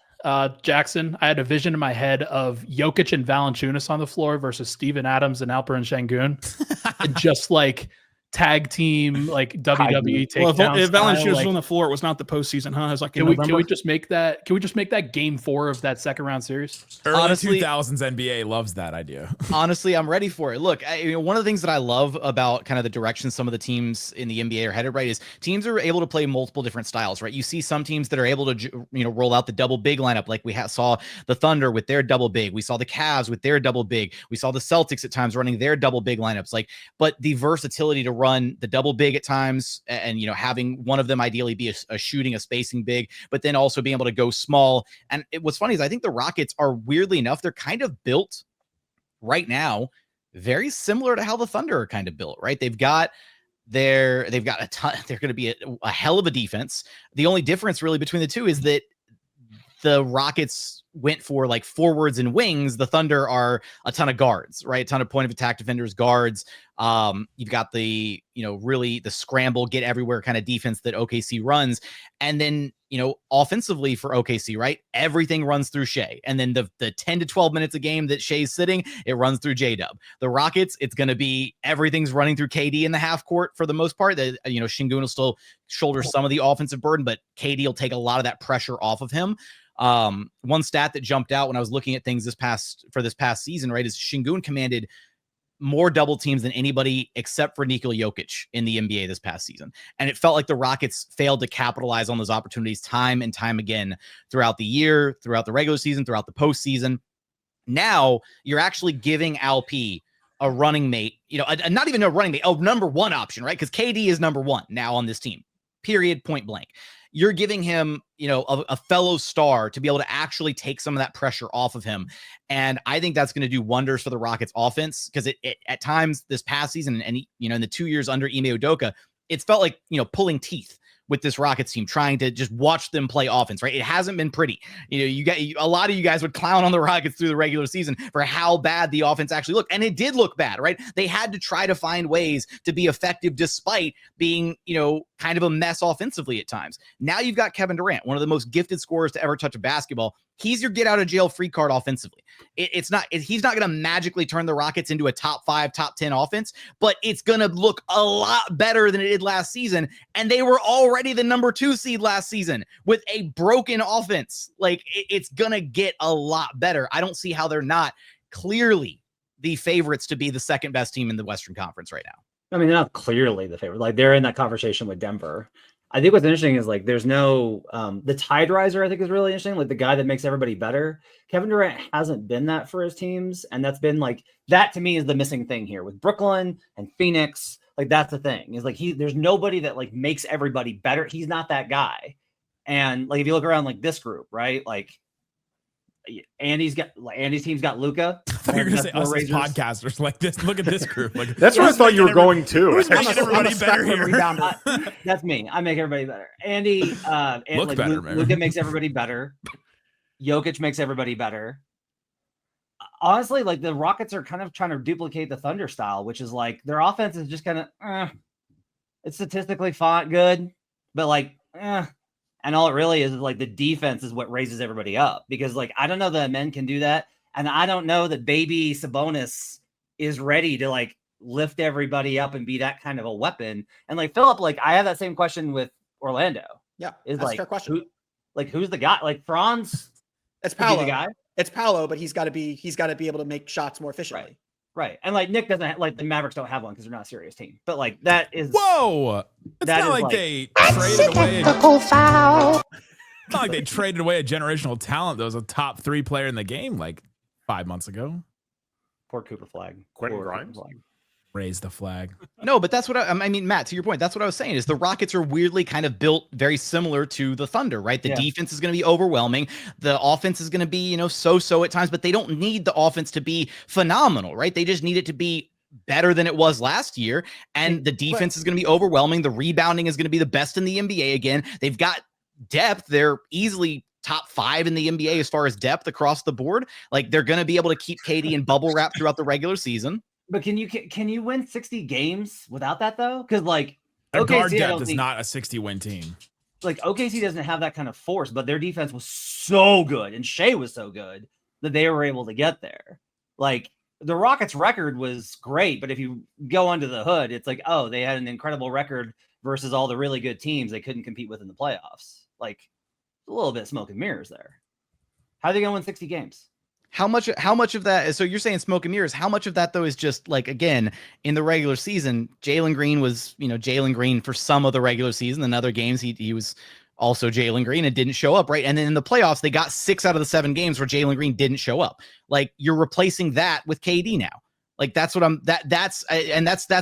Jackson, I had a vision in my head of Jokic and Valanciunas on the floor versus Steven Adams and Alperen Şengün, and just like tag team, like WWE takedown. Well, if Valanciunas was on the floor, it was not the postseason, huh? It's like can we just make that? Can we just make that game 4 of that second round series? Honestly, 2000s NBA loves that idea. Honestly, I'm ready for it. Look, one of the things that I love about kind of the direction some of the teams in the NBA are headed, right, is teams are able to play multiple different styles, right? You see some teams that are able to, roll out the double big lineup, like we saw the Thunder with their double big. We saw the Cavs with their double big. We saw the Celtics at times running their double big lineups. But the versatility to run the double big at times, and having one of them ideally be a shooting, a spacing big, but then also being able to go small. And what's funny is I think the Rockets are, weirdly enough, they're kind of built right now very similar to how the Thunder are kind of built, right? They've got a ton. They're going to be a hell of a defense. The only difference really between the two is that the Rockets went for like forwards and wings. The Thunder are a ton of guards, right? A ton of point of attack defenders, guards. You've got the, really the scramble, get everywhere kind of defense that OKC runs. And then, offensively for OKC, right? Everything runs through Shea. And then the 10 to 12 minutes a game that Shea's sitting, it runs through J-Dub. The Rockets, it's going to be everything's running through KD in the half court for the most part. Şengün will still shoulder some of the offensive burden, but KD will take a lot of that pressure off of him. One stat that jumped out when I was looking at things this past season, right, is Şengün commanded more double teams than anybody except for Nikola Jokic in the NBA this past season. And it felt like the Rockets failed to capitalize on those opportunities time and time again throughout the year, throughout the regular season, throughout the postseason. Now you're actually giving Alp a running mate, not even a running mate, a number one option, right? Because KD is number one now on this team, period, point blank. You're giving him, a fellow star to be able to actually take some of that pressure off of him. And I think that's going to do wonders for the Rockets offense, because it at times this past season and, in the 2 years under Ime Udoka, it's felt like, pulling teeth with this Rockets team, trying to just watch them play offense, right? It hasn't been pretty. A lot of you guys would clown on the Rockets through the regular season for how bad the offense actually looked. And it did look bad, right? They had to try to find ways to be effective despite being, kind of a mess offensively at times. Now you've got Kevin Durant, one of the most gifted scorers to ever touch a basketball. He's your get out of jail free card offensively. He's not going to magically turn the Rockets into a top 5, top 10 offense, but it's going to look a lot better than it did last season. And they were already the number 2 seed last season with a broken offense. It's going to get a lot better. I don't see how they're not clearly the favorites to be the second best team in the Western Conference right now. I mean, they're not clearly the favorite. They're in that conversation with Denver. I think what's interesting is there's no the tide riser. I think is really interesting. The guy that makes everybody better. Kevin Durant hasn't been that for his teams, and that's been that to me is the missing thing here with Brooklyn and Phoenix. That's the thing is there's nobody that makes everybody better. He's not that guy. And if you look around this group, right? Andy's team's got Luka. I thought you were going to say us as podcasters like this. Look at this group. Like, that's where I thought you were going too. Who's making everybody better here? That's me. I make everybody better. Andy, Luka makes everybody better. Jokic makes everybody better. Honestly, like the Rockets are kind of trying to duplicate the Thunder style, which is like their offense is just kind of, it's statistically fine, good, but like, and all it really is like the defense is what raises everybody up, because like I don't know that men can do that, and I don't know that baby Sabonis is ready to like lift everybody up and be that kind of a weapon. And like Philip, like I have that same question with Orlando. Yeah, is that's like a fair question. Who's the guy? Like Franz, it's Paolo. The guy. It's Paolo, but he's got to be able to make shots more efficiently. Right. And like Nick doesn't like the Mavericks don't have one because they're not a serious team. But like that is whoa. It's not like they traded away. Foul. It's not like they traded away a generational talent that was a top 3 player in the game like 5 months ago. Poor Cooper Flag. Quentin Grimes. Raise the flag. No, but that's what I mean, Matt, to your point, that's what I was saying is the Rockets are weirdly kind of built very similar to the Thunder, right? The defense is going to be overwhelming. The offense is going to be, so-so at times, but they don't need the offense to be phenomenal, right? They just need it to be better than it was last year. And the defense is going to be overwhelming. The rebounding is going to be the best in the NBA again. They've got depth. They're easily top 5 in the NBA as far as depth across the board. Like they're going to be able to keep KD in bubble wrap throughout the regular season. But can you win 60 games without that though? Because like their guard depth is not a 60-win team. Like OKC doesn't have that kind of force, but their defense was so good and Shea was so good that they were able to get there. Like the Rockets' record was great, but if you go under the hood, it's like, oh, they had an incredible record versus all the really good teams they couldn't compete with in the playoffs. Like a little bit of smoke and mirrors there. How are they gonna win 60 games? How much of that? So you're saying smoke and mirrors. How much of that though is just like, again, in the regular season, Jalen Green was, Jalen Green for some of the regular season. In other games, he was also Jalen Green and didn't show up, right? And then in the playoffs, they got 6 out of the 7 games where Jalen Green didn't show up. Like you're replacing that with KD now. Like that's what that's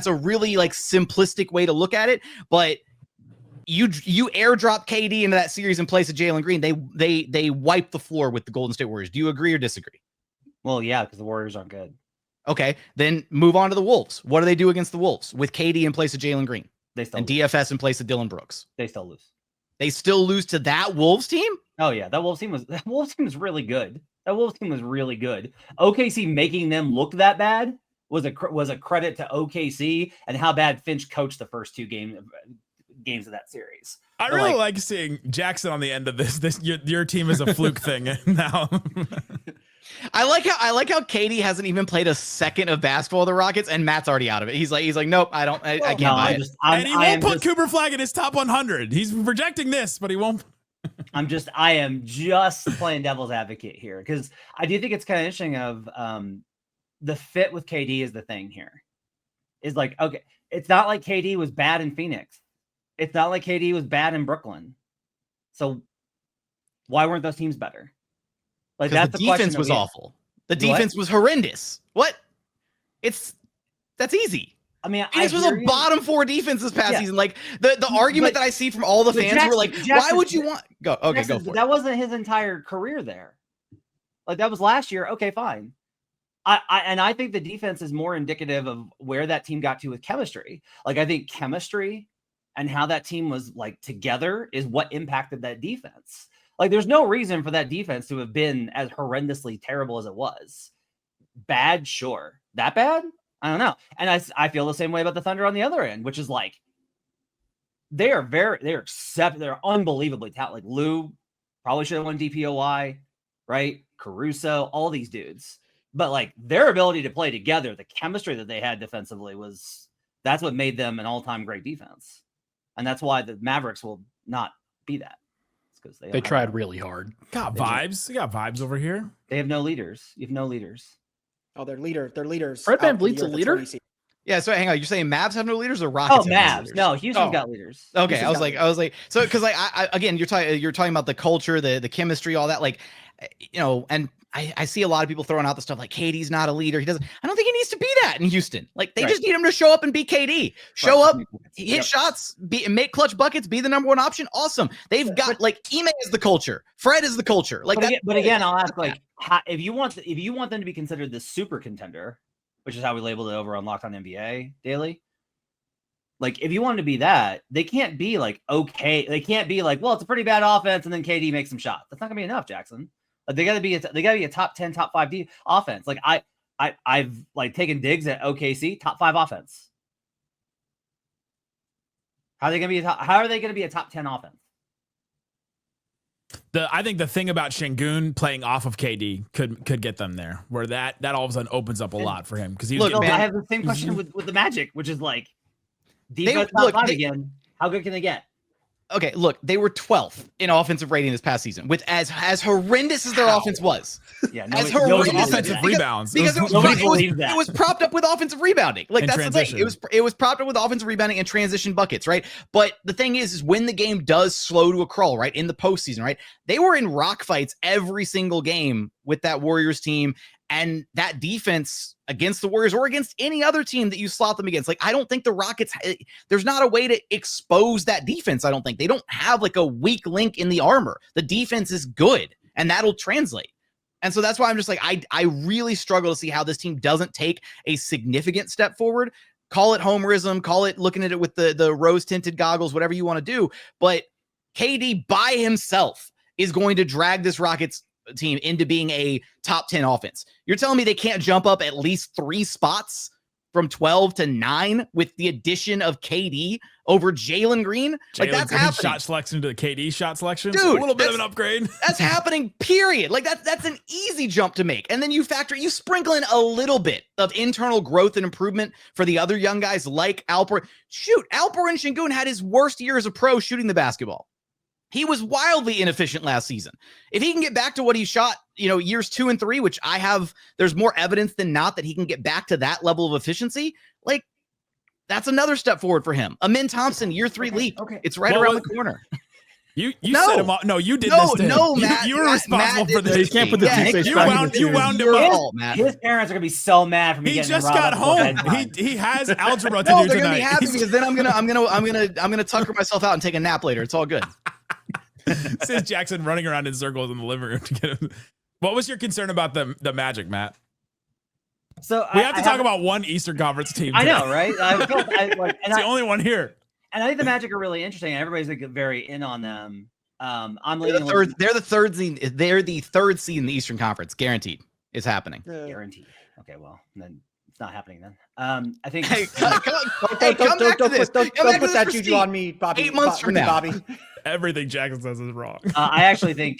a really like simplistic way to look at it. But you airdrop KD into that series in place of Jalen Green. They wipe the floor with the Golden State Warriors. Do you agree or disagree? Well, yeah, because the Warriors aren't good. Okay, then move on to the Wolves. What do they do against the Wolves with KD in place of Jalen Green? They still and lose. DFS in place of Dylan Brooks. They still lose. They still lose to that Wolves team? Oh yeah, that Wolves team was really good. That Wolves team was really good. OKC making them look that bad was a credit to OKC and how bad Finch coached the first 2 games of that series. I really like seeing Jackson on the end of this. Your team is a fluke thing now. I like how KD hasn't even played a second of basketball with the Rockets, and Matt's already out of it. He's like, nope, I can't buy it. And he won't put Cooper Flag in his top 100. He's projecting this, but he won't. I am just playing devil's advocate here because I do think it's kind of interesting of the fit with KD is the thing here. Is like, okay, it's not like KD was bad in Phoenix. It's not like KD was bad in Brooklyn. So why weren't those teams better? Like that's the defense was awful. The defense was horrendous. What? That's easy. I mean, Phoenix was a bottom 4 defense this past season. Like the argument that I see from all the fans were like, why would you want go? Okay, go for it. That wasn't his entire career there. Like that was last year. Okay, fine. I think the defense is more indicative of where that team got to with chemistry. Like I think chemistry and how that team was like together is what impacted that defense. Like there's no reason for that defense to have been as horrendously terrible as it was. Bad, sure. That bad? I don't know. And I feel the same way about the Thunder on the other end, which is like they're unbelievably talented. Like Lou probably should have won DPOY, right? Caruso, all these dudes. But like their ability to play together, the chemistry that they had defensively that's what made them an all-time great defense. And that's why the Mavericks will not be that. Because they tried really hard. Got vibes. You got vibes over here. They have no leaders. You have no leaders. Oh, they're leaders. Fred VanVleet's a leader. Yeah. So hang on. You're saying Mavs have no leaders or Rockets? Oh, Mavs. No, Houston's got leaders. Okay. I was like, so because like again, you're talking about the culture, the chemistry, all that. Like, and I see a lot of people throwing out the stuff like KD's not a leader. I don't think he needs to be that in Houston. Like they just need him to show up and be KD. Show up, hit shots, make clutch buckets, be the number one option. Awesome. They've got like Ime is the culture. Fred is the culture. Like, but again, I'll ask like if you want them to be considered the super contender, which is how we labeled it over on Locked On NBA Daily. Like if you want to be that, they can't be like okay. They can't be like, well, it's a pretty bad offense, and then KD makes some shots. That's not gonna be enough, Jackson. They gotta be a top 10, top 5 offense. Like I've like taken digs at OKC, top 5 offense. How are they gonna be a top 10 offense? I think the thing about Şengün playing off of KD could get them there, where that all of a sudden opens up a lot for him because he's. Look, I have the same question with the Magic, which is like defense top 5 again. How good can they get? Okay, look, they were 12th in offensive rating this past season, with as horrendous as their offense was. Yeah, as horrendous offensive rebounds. Because it was propped up with offensive rebounding. Like that's transition. The thing. It was propped up with offensive rebounding and transition buckets, right? But the thing is when the game does slow to a crawl, right, in the postseason, right, they were in rock fights every single game with that Warriors team. And that defense against the Warriors or against any other team that you slot them against, like, I don't think the Rockets, there's not a way to expose that defense. I don't think they don't have like a weak link in the armor. The defense is good and that'll translate. And so that's why I'm just like, I really struggle to see how this team doesn't take a significant step forward. Call it homerism, call it looking at it with the rose tinted goggles, whatever you want to do. But KD by himself is going to drag this Rockets team into being a top 10 offense. You're telling me they can't jump up at least 3 spots from 12 to 9 with the addition of KD over Jalen Green? Like that's happening. Shot selection to the KD shot selection. Dude, a little bit of an upgrade. That's happening, period. Like that's an easy jump to make. And then you sprinkle in a little bit of internal growth and improvement for the other young guys like Alper. Shoot, Alperen Şengün had his worst year as a pro shooting the basketball. He was wildly inefficient last season. If he can get back to what he shot, years 2 and 3, which there's more evidence than not that he can get back to that level of efficiency. Like that's another step forward for him. Amin Thompson, year 3 leap. Okay. It's right around the corner. You set him up. No, you did this to him. No, Matt. You were responsible for this. You can't put the You wound him up. Matt. His parents are gonna be so mad for me. He just got home. He has algebra to do they're tonight. Gonna be happy because then I'm gonna tucker myself out and take a nap later. It's all good. This is Jackson running around in circles in the living room to get him. What was your concern about the Magic, Matt? So we have to talk about one Eastern Conference team today. I know, right? It's the only one here. And I think the Magic are really interesting. And everybody's like very in on them. They're the third seed. They're the third seed in the Eastern Conference. Guaranteed. It's happening. Guaranteed. Okay, well then it's not happening then. I think. Don't put that juju on me, Bobby. 8 months from now, Bobby. Everything Jackson says is wrong. I actually think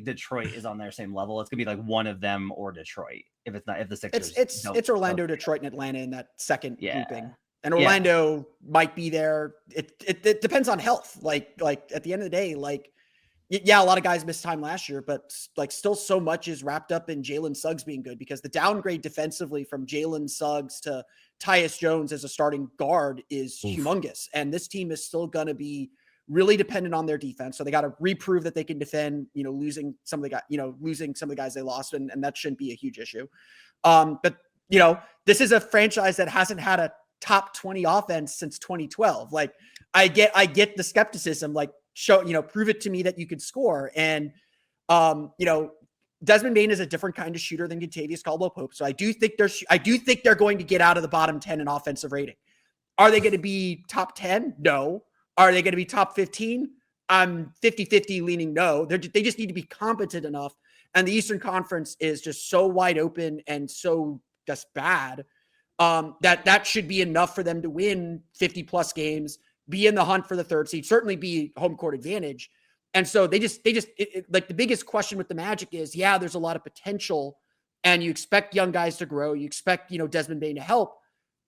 Detroit is on their same level. It's gonna be like one of them or Detroit. If the Sixers, it's Orlando, Detroit, and Atlanta in that second grouping. And Orlando might be there. It depends on health. Like at the end of the day, a lot of guys missed time last year, but still so much is wrapped up in Jalen Suggs being good because the downgrade defensively from Jalen Suggs to Tyus Jones as a starting guard is humongous. And this team is still going to be really dependent on their defense. So they got to reprove that they can defend, losing some of the guys they lost. And that shouldn't be a huge issue. But this is a franchise that hasn't had a top 20 offense since 2012. Like I get the skepticism, prove it to me that you could score. And, Desmond Bane is a different kind of shooter than Kentavious Caldwell-Pope. So I do think they're going to get out of the bottom 10 in offensive rating. Are they going to be top 10? No. Are they going to be top 15? I'm 50-50 leaning no. They just need to be competent enough. And the Eastern Conference is just so wide open and so just bad that should be enough for them to win 50 plus games, be in the hunt for the 3rd seed, certainly be home court advantage. And so they just like the biggest question with the Magic is, there's a lot of potential and you expect young guys to grow. You expect, Desmond Bane to help.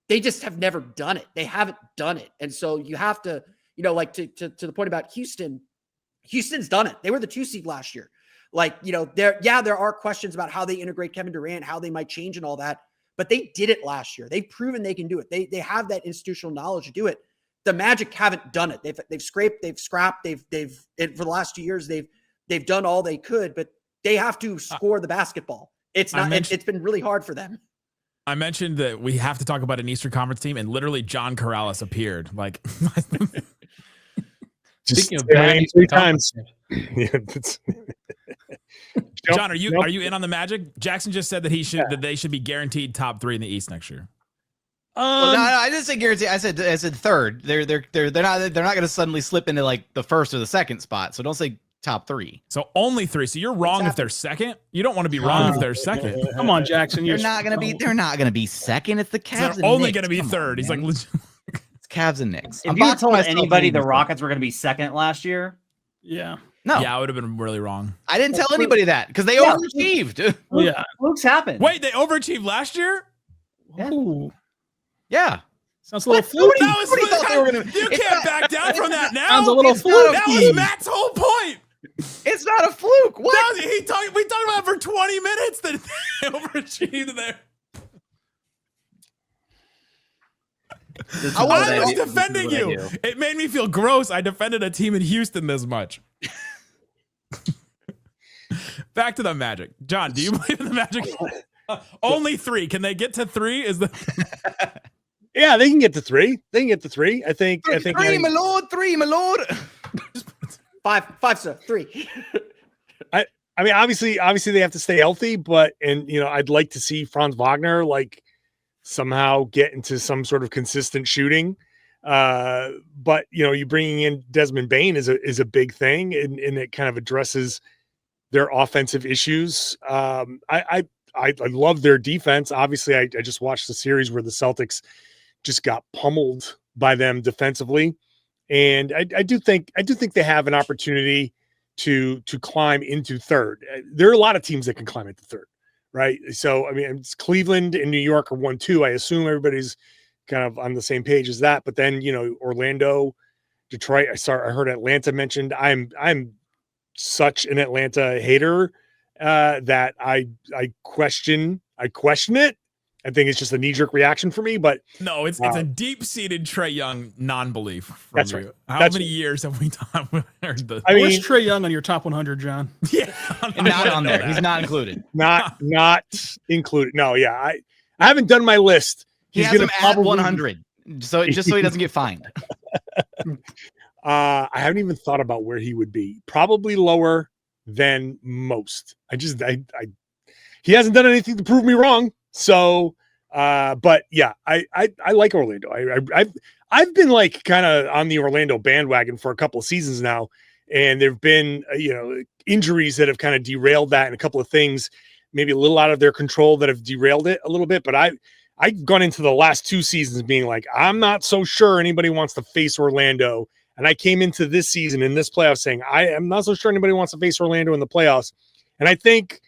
They just have never done it. They haven't done it. And so you have to, to the point about Houston's done it. They were the 2 seed last year. There are questions about how they integrate Kevin Durant, how they might change and all that, but they did it last year. They've proven they can do it. They have that institutional knowledge to do it. The Magic haven't done it. They've scraped, they've scrapped, they've for the last 2 years, they've done all they could, but They have to score the basketball. It's not. It's been really hard for them. I mentioned that we have to talk about an Eastern Conference team, and literally John Corrales appeared. Like, speaking of bad 3 times. John, are you in on the Magic? Jackson just said that that they should be guaranteed top 3 in the East next year. Well, no, I didn't say guarantee. I said third. They're not going to suddenly slip into like the first or the second spot. So don't say top 3. So only 3. So you're wrong if they're second. You don't want to be wrong if they're second. Come on, Jackson. They're not going to be. They're not going to be second. It's the Cavs. They're only going to be third. He's like, it's Cavs and Knicks. If you told anybody the Rockets were going to be second last year, yeah. No. Yeah, I would have been really wrong. I didn't tell anybody that because they overachieved. Yeah. Flukes happened. Wait, they overachieved last year? Ooh. Yeah. Sounds a little fluky. You can't back down from that now. Sounds a little fluky. That was Matt's whole point. It's not a fluke. What? We talked about it for 20 minutes that they overachieved there. I was defending you. It made me feel gross. I defended a team in Houston this much. Back to the Magic. John, do you believe in the Magic? Only 3. Can they get to 3? Yeah, they can get to 3. They can get to 3. I think 3, my lord. 3, my lord. 5, sir. 3. I mean, obviously they have to stay healthy, but I'd like to see Franz Wagner like somehow get into some sort of consistent shooting. But you bringing in Desmond Bane is a big thing, and it kind of addresses their offensive issues. I love their defense. Obviously, I just watched the series where the Celtics just got pummeled by them defensively, and I do think they have an opportunity to climb into third. There are a lot of teams that can climb into third, right? So I mean, it's Cleveland and New York are 1-2. I assume everybody's kind of on the same page as that. But then Orlando, Detroit. I heard Atlanta mentioned. I'm such an Atlanta hater that I question it. I think it's just a knee-jerk reaction for me, but no, it's a deep-seated Trae Young non-belief. That's right. How many years have we done? Where's Trae Young on your top 100, John? Yeah, not on there. He's not included. Not included. No, yeah, I haven't done my list. He has him at 100, so he doesn't get fined. I haven't even thought about where he would be. Probably lower than most. He hasn't done anything to prove me wrong. So, but yeah, I like Orlando. I've been like kind of on the Orlando bandwagon for a couple of seasons now, and there've been injuries that have kind of derailed that, and a couple of things maybe a little out of their control that have derailed it a little bit. But I've gone into the last 2 seasons being like, I'm not so sure anybody wants to face Orlando. And I came into this season in this playoff saying, I am not so sure anybody wants to face Orlando in the playoffs. And I think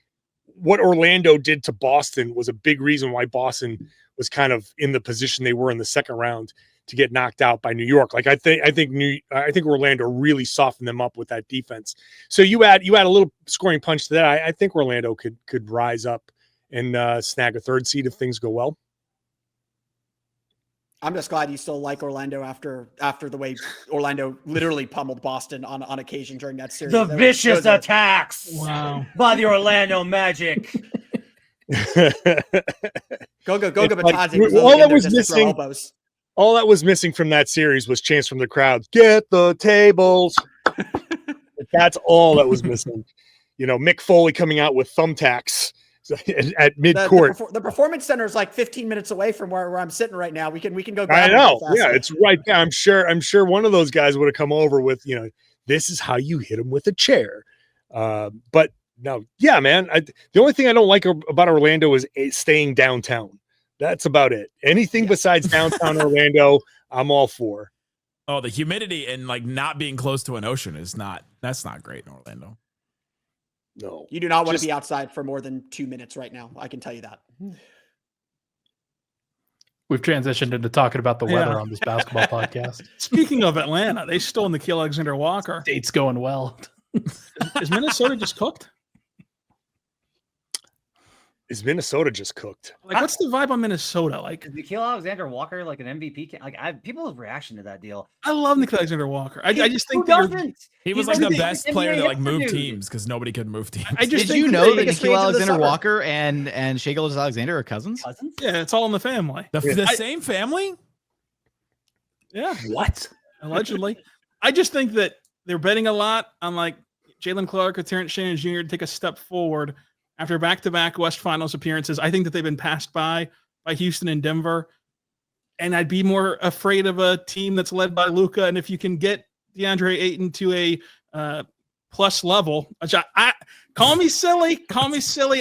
what Orlando did to Boston was a big reason why Boston was kind of in the position they were in the second round to get knocked out by New York. Like I think Orlando really softened them up with that defense. So you add a little scoring punch to that. I think Orlando could rise up and snag a 3rd seed if things go well. I'm just glad you still like Orlando after the way Orlando literally pummeled Boston on occasion during that series. The vicious attacks by the Orlando Magic. Go Batadze. All that was missing from that series was chants from the crowd. Get the tables. That's all that was missing. Mick Foley coming out with thumbtacks at mid-court. The performance center is like 15 minutes away from where I'm sitting right now. We can go. I know. Yeah, it's right there. I'm sure one of those guys would have come over with, this is how you hit him with a chair. But no, yeah, man. The only thing I don't like about Orlando is staying downtown. That's about it. Anything besides downtown Orlando, I'm all for. Oh, the humidity and like not being close to an ocean that's not great in Orlando. No, you do not want to be outside for more than 2 minutes right now. I can tell you that. We've transitioned into talking about the weather on this basketball podcast. Speaking of Atlanta, they stole Nickeil Alexander-Walker. Date's going well. Is Minnesota just cooked? is Minnesota just cooked? Like, what's the vibe on Minnesota? Like, Is Nickeil Alexander-Walker like an MVP? People's reaction to that deal. I love Nickeil Alexander-Walker. I just think Who doesn't? He was He's like the the best NBA player to like move dude. teams because nobody could move teams. I just Did think you know that biggest Nickeil fans of the summer. Alexander-Walker and Shai Gilgeous-Alexander are cousins? Cousins? Yeah, it's all in the family. The same family? Yeah, What? allegedly. I just think that they're betting a lot on like Jalen Clark or Terrence Shannon Jr. to take a step forward after back-to-back West Finals appearances. I think that they've been passed by Houston and Denver, and I'd be more afraid of a team that's led by Luka. And if you can get DeAndre Ayton to a plus level, which I call me silly,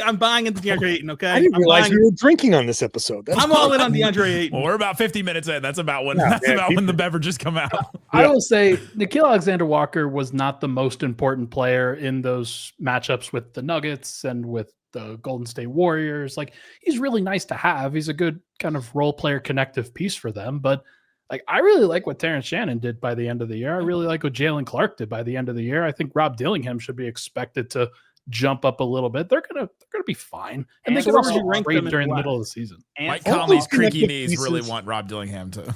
I'm buying into DeAndre Ayton. Okay, I didn't realize we were drinking on this episode. I'm all in on DeAndre Ayton. Well, we're about 50 minutes in. That's about when Yeah, when the beverages come out. I will say Nickeil Alexander-Walker was not the most important player in those matchups with the Nuggets and with the Golden State Warriors. Like, he's really nice to have. He's a good kind of role player connective piece for them. But like, I really like what Terrence Shannon did by the end of the year. I really like what Jalen Clark did by the end of the year. I think Rob Dillingham should be expected to jump up a little bit. They're gonna be fine, and they And can so also where would you rank rank them in during the the middle of the season. Mike And Conley's those creaky connective knees really pieces- want Rob Dillingham to.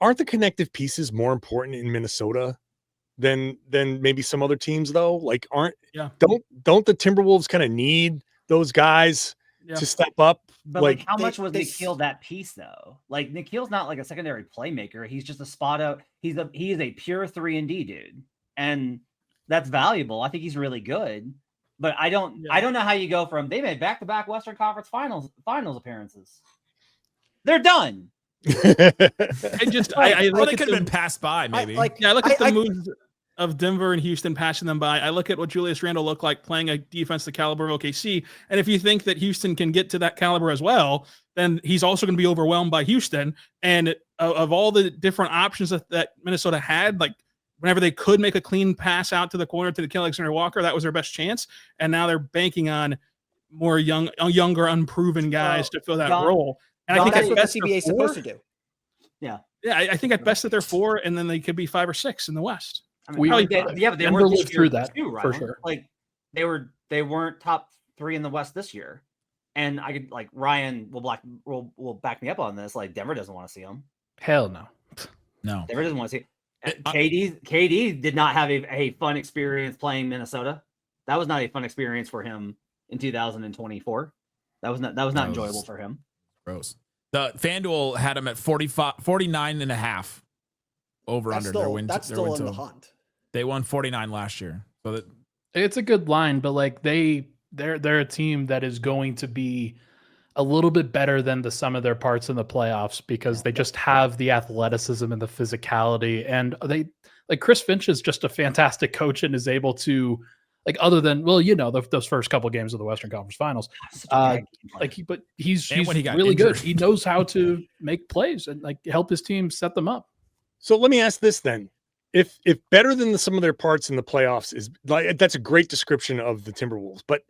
Aren't the connective pieces more important in Minnesota than maybe some other teams though? Like, don't the Timberwolves kind of need those guys to step up? But Like, like, how much was they- Nickeil that piece though? Like, Nikhil's not like a secondary playmaker. He's just a spot out. He is a pure 3-and-D dude, and that's valuable. I think he's really good. But I don't know how you go from they made back-to-back Western Conference finals appearances. They're done. I look Well, they at could have the- been passed by, maybe. I look at the moves of Denver and Houston passing them by. I look at what Julius Randle looked like playing a defense the caliber of OKC. And if you think that Houston can get to that caliber as well, then he's also going to be overwhelmed by Houston. And of all the different options that Minnesota had, like whenever they could make a clean pass out to the corner to the Nickeil Alexander-Walker, that was their best chance. And now they're banking on more younger, unproven guys to fill that role. And I think that's at what the best CBA is they're supposed four. to do. Yeah. Yeah, I think at best that they're 4, and then they could be 5 or 6 in the West. I mean, Probably but they Denver weren't lived this through year that, too, for right? sure. Like they weren't top 3 in the West this year. And I could, like, Ryan will back me up on this. Like, Denver doesn't want to see him. Hell no. No. Denver doesn't want to see. KD did not have a fun experience playing Minnesota. That was not a fun experience for him in 2024. That was not enjoyable for him. Gross. The FanDuel had him at 49 and a half over That's under their still, win. that's their still win in the total. hunt. They won 49 last year. So that It's a good line, but like they're a team that is going to be a little bit better than the sum of their parts in the playoffs because they just have the athleticism and the physicality. And they like Chris Finch is just a fantastic coach and is able to, like, other than, well, you know, those first couple of games of the Western Conference Finals, but he's when he got really injured. good. He knows how to make plays and like help his team set them up. So let me ask this then. If better than the sum of their parts in the playoffs is like, that's a great description of the Timberwolves, but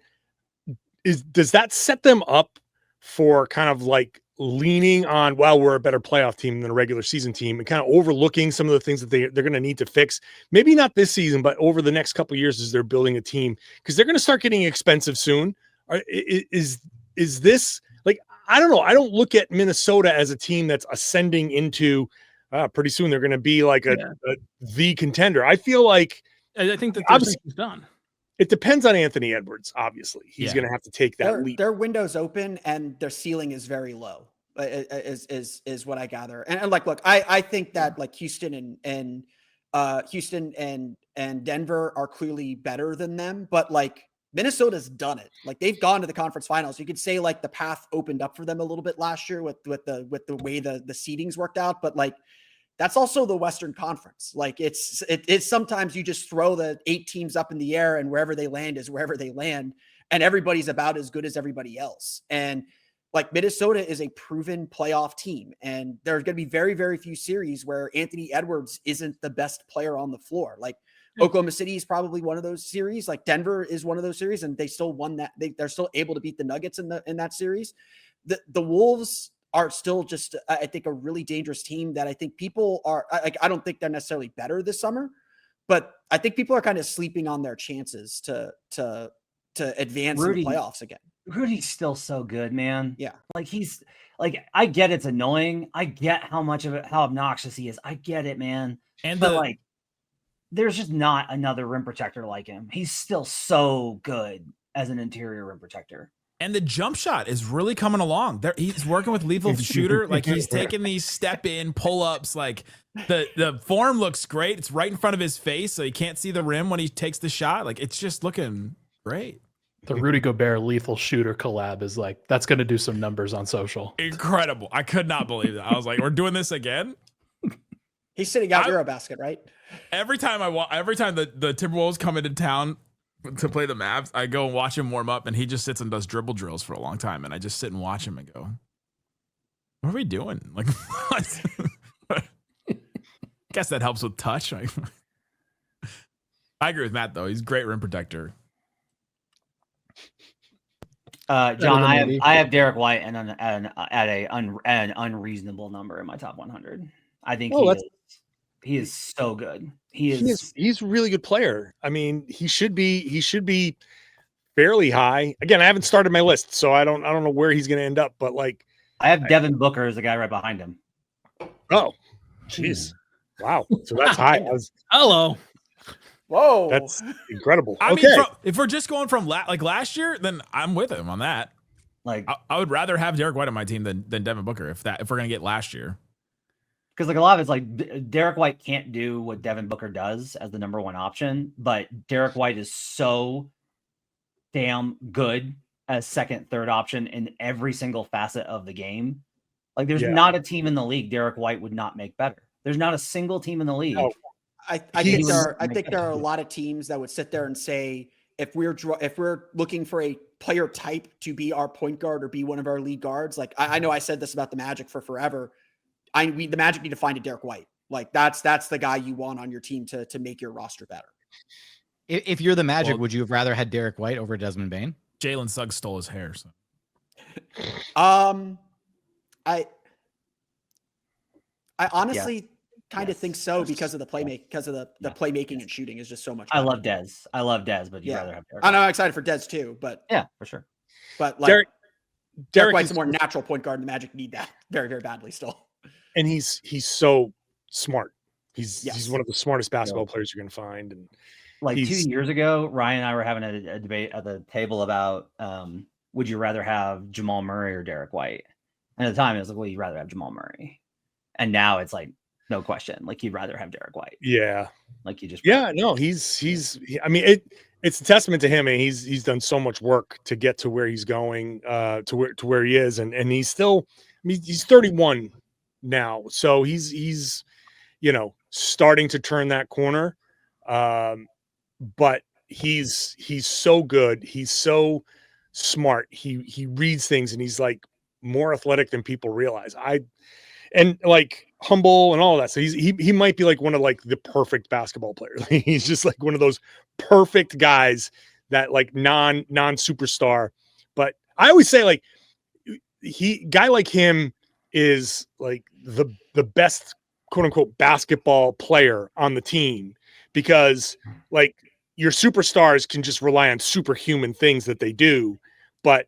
does that set them up for kind of like leaning on, well, we're a better playoff team than a regular season team and kind of overlooking some of the things that they're going to need to fix? Maybe not this season, but over the next couple of years as they're building a team, because they're going to start getting expensive soon. Is this like, I don't know. I don't look at Minnesota as a team that's ascending into pretty soon. They're going to be like the contender. I feel like I think that obviously is done. it depends on Anthony Edwards. Obviously, he's going to have to take that leap. Their window's open and their ceiling is very low. Is what I gather. And like, look, I think that like Houston and Denver are clearly better than them, but like Minnesota's done it. Like they've gone to the conference finals. You could say like the path opened up for them a little bit last year with the way the seedings worked out, but like that's also the Western Conference. Like it's sometimes you just throw the 8 teams up in the air and wherever they land is wherever they land, and everybody's about as good as everybody else. And like Minnesota is a proven playoff team, and there's going to be very, very few series where Anthony Edwards isn't the best player on the floor. Like Oklahoma City is probably one of those series. Like Denver is one of those series, and they still won that. They're still able to beat the Nuggets in that series. The Wolves are still just, I think, a really dangerous team that I think people are like, I don't think they're necessarily better this summer, but I think people are kind of sleeping on their chances to advance in the playoffs again. Rudy's still so good, man. Yeah. Like he's like, I get it's annoying. I get how obnoxious he is. I get it, man. But like, there's just not another rim protector like him. He's still so good as an interior rim protector. And the jump shot is really coming along. He's working with lethal shooter. Like he's taking these step in pull ups. Like the form looks great. It's right in front of his face, so he can't see the rim when he takes the shot. Like it's just looking great. The Rudy Gobert lethal shooter collab is like, that's going to do some numbers on social. Incredible. I could not believe that. I was like, we're doing this again. He's sitting out Eurobasket, right? Every time the Timberwolves come into town to play the Mavs, I go and watch him warm up, and he just sits and does dribble drills for a long time, and I just sit and watch him and go, what are we doing? Like, what? Guess that helps with touch. I agree with Matt, though. He's a great rim protector. John, I have Derrick White at an unreasonable number in my top 100. I think he is so good. He's a really good player. I mean, he should be fairly high. Again, I haven't started my list, so I don't know where he's going to end up. But like, I have Devin Booker as the guy right behind him. Oh, jeez, wow! So that's high. Hello. Whoa, that's incredible. I mean, if we're just going from last year, then I'm with him on that. Like, I would rather have Derrick White on my team than Devin Booker if we're gonna get last year. Because like a lot of it's like Derrick White can't do what Devin Booker does as the number one option, but Derrick White is so damn good as second, third option in every single facet of the game. Like there's not a team in the league Derrick White would not make better. There's not a single team in the league. No. I think there are a lot of teams that would sit there and say, if we're looking for a player type to be our point guard or be one of our lead guards, like I know I said this about the Magic for forever. The Magic need to find a Derrick White. Like that's the guy you want on your team to make your roster better. If you're the Magic, would you have rather had Derrick White over Desmond Bane? Jalen Suggs stole his hair. So. I honestly kind of think so because of the playmaking and shooting is just so much better. I love Dez, but you'd rather have Derrick. I'm excited for Dez too, but yeah, for sure. But like Derrick White's a more natural point guard, and the Magic need that very, very badly still. And he's so smart. He's one of the smartest basketball players you're going to find. And like 2 years ago, Ryan and I were having a debate at the table about would you rather have Jamal Murray or Derrick White? And at the time, it was like, well, you'd rather have Jamal Murray. And now it's like, no question. Like you'd rather have Derrick White. Yeah. Like you just. Yeah, no, I mean, it's a testament to him. And he's done so much work to get to where he's going, to where he is. And he's still, I mean, he's 31 now. So he's, starting to turn that corner. But he's so good. He's so smart. He reads things and he's like more athletic than people realize. And like humble and all that. So he might be like one of like the perfect basketball players. He's just like one of those perfect guys that like non superstar. But I always say like guy like him is like the best quote unquote basketball player on the team, because like your superstars can just rely on superhuman things that they do, but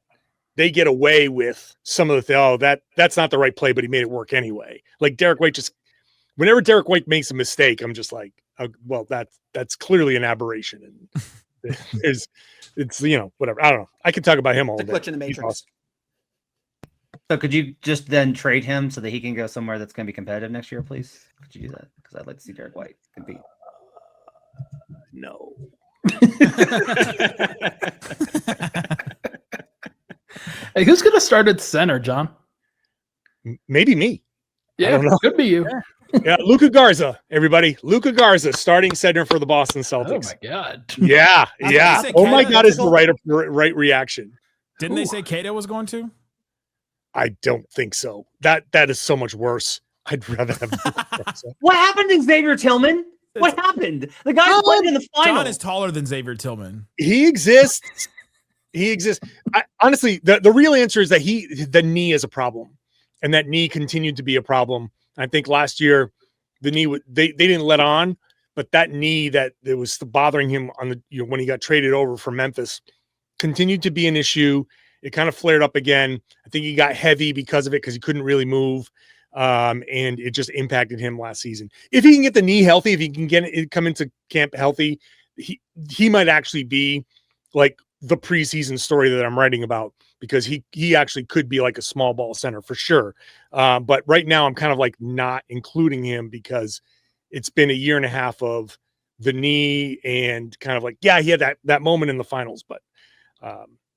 they get away with some of the that's not the right play, but he made it work anyway. Like Derrick White, whenever Derrick White makes a mistake, I'm just like, well, that's clearly an aberration. And it's whatever. I don't know. I could talk about him all day. Glitch in the Matrix. Awesome. So could you just then trade him so that he can go somewhere that's going to be competitive next year, please? Could you do that? Because I'd like to see Derrick White compete. No. Hey, who's going to start at center, John? Maybe me. Yeah, could be you. Yeah, Luka Garza, everybody. Luka Garza starting center for the Boston Celtics. Oh my God. Yeah. Oh my God is the right reaction. Didn't they say Cato was going to? I don't think so. That is so much worse. I'd rather have. What happened to Xavier Tillman? What happened? The guy played in the final. John is taller than Xavier Tillman. He exists. Honestly, the real answer is that the knee is a problem, and that knee continued to be a problem. I think last year the knee they didn't let on, but that knee that was bothering him on when he got traded over from Memphis continued to be an issue. It kind of flared up again. I think he got heavy because of it because he couldn't really move. And it just impacted him last season. If he can get the knee healthy, if he can get it, come into camp healthy, he might actually be like the preseason story that I'm writing about, because he actually could be like a small ball center for sure. But right now I'm kind of like not including him because it's been a year and a half of the knee and kind of like, yeah, he had that moment in the finals, but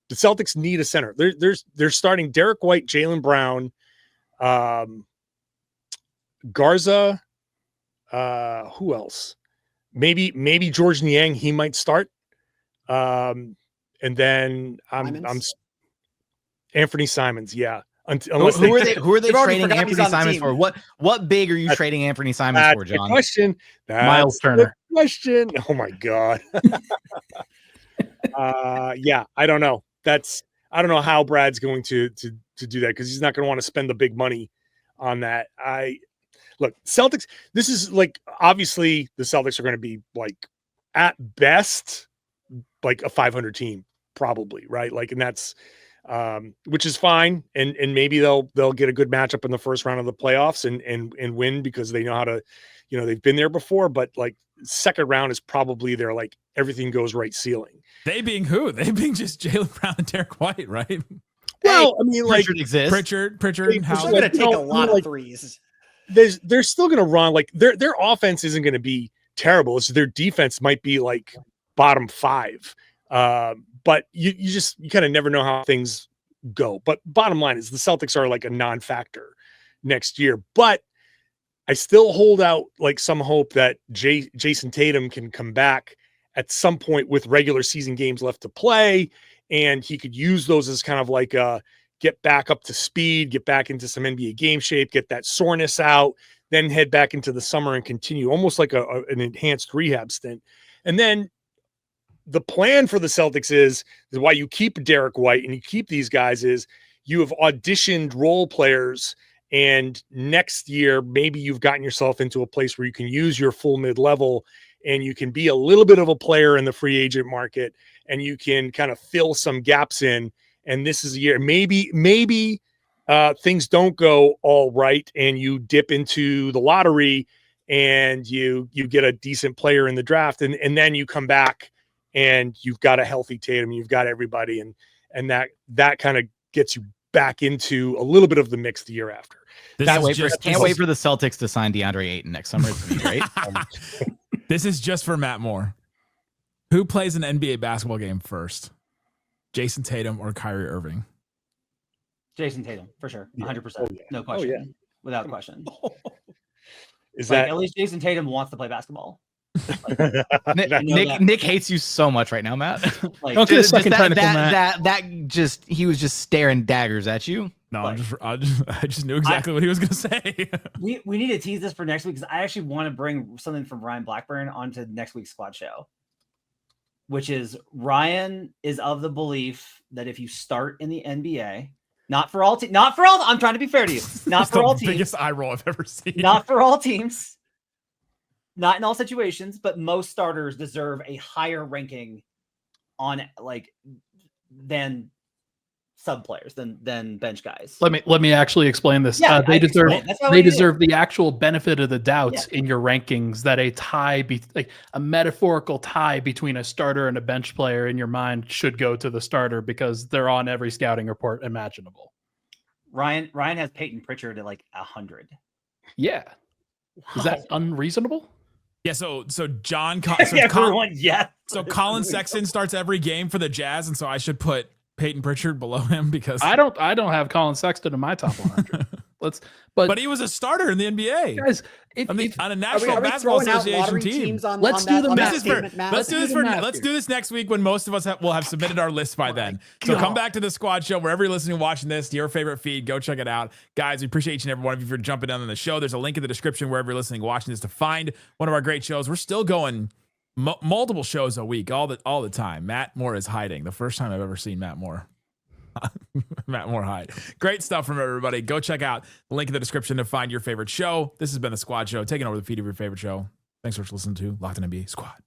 the Celtics need a center. They're starting Derrick White, Jaylen Brown, Garza, who else? Maybe George Niang, he might start. And then I'm Anthony Simons, yeah. Unless who are they trading Anthony Simons team. for? What big are you trading Anthony Simons for, John? Question. Miles Turner. Question. Oh my God. Yeah, I don't know. I don't know how Brad's going to do that, because he's not going to want to spend the big money on that. Look, Celtics, this is like, obviously the Celtics are going to be like at best like a 500 team, probably, right? Like, and that's which is fine, and maybe they'll get a good matchup in the first round of the playoffs and win, because they know how to, they've been there before. But like, second round is probably their like everything goes right ceiling. They being who? They being just Jaylen Brown and Derrick White, right? Well, I mean, like Pritchard exists. Pritchard, They're how going to take a lot of threes. They're still going to run, like their offense isn't going to be terrible. It's their defense might be like bottom 5. But you kind of never know how things go. But bottom line is the Celtics are like a non-factor next year. But I still hold out like some hope that Jason Tatum can come back at some point with regular season games left to play, and he could use those as kind of like get back up to speed, get back into some NBA game shape, get that soreness out, then head back into the summer and continue almost like an enhanced rehab stint. And then the plan for the Celtics is why you keep Derrick White and you keep these guys is you have auditioned role players, and next year, maybe you've gotten yourself into a place where you can use your full mid-level and you can be a little bit of a player in the free agent market, and you can kind of fill some gaps in. And this is a year, maybe things don't go all right and you dip into the lottery and you get a decent player in the draft, and then you come back and you've got a healthy Tatum, you've got everybody, and that kind of gets you back into a little bit of the mix the year after. Can't wait for the Celtics to sign DeAndre Ayton next summer. It's gonna be great. This is just for Matt Moore. Who plays an NBA basketball game first? Jason Tatum or Kyrie Irving? Jason Tatum, for sure. 100%. Oh, yeah. No question. Oh, yeah. Without question. Is like, that at least Jason Tatum wants to play basketball. Nick hates you so much right now, Matt. Like, Don't get a second technical, Matt. He was just staring daggers at you. No, Like, I just knew exactly what he was going to say. we need to tease this for next week, because I actually want to bring something from Ryan Blackburn onto next week's squad show, which is Ryan is of the belief that if you start in the NBA, not for all, I'm trying to be fair to you, not for all teams. Biggest eye roll I've ever seen. Not for all teams, not in all situations, but most starters deserve a higher ranking on like than sub players than bench guys. Let me actually explain this. Yeah, They deserve the actual benefit of the doubt Yeah. in your rankings, that a tie like a metaphorical tie between a starter and a bench player in your mind should go to the starter, because they're on every scouting report imaginable. Ryan has Peyton Pritchard at like 100. Yeah. Is that unreasonable? Yeah, so John, so Colin Sexton starts every game for the Jazz, and so I should put Peyton Pritchard below him because I don't have Colin Sexton in my top 100. But he was a starter in the NBA. Guys, on a National Basketball Association team. Let's do this next week when most of us will have submitted our list by then. So come back to the squad show wherever you're listening, watching this, to your favorite feed. Go check it out, guys. We appreciate each and every one of you for jumping down on the show. There's a link in the description wherever you're listening, watching this, to find one of our great shows. We're still going multiple shows a week, all the time. Matt Moore is hiding. The first time I've ever seen Matt Moore. Matt Moore hide. Great stuff from everybody. Go check out the link in the description to find your favorite show. This has been the Squad Show, taking over the feed of your favorite show. Thanks for listening to Locked On NBA Squad.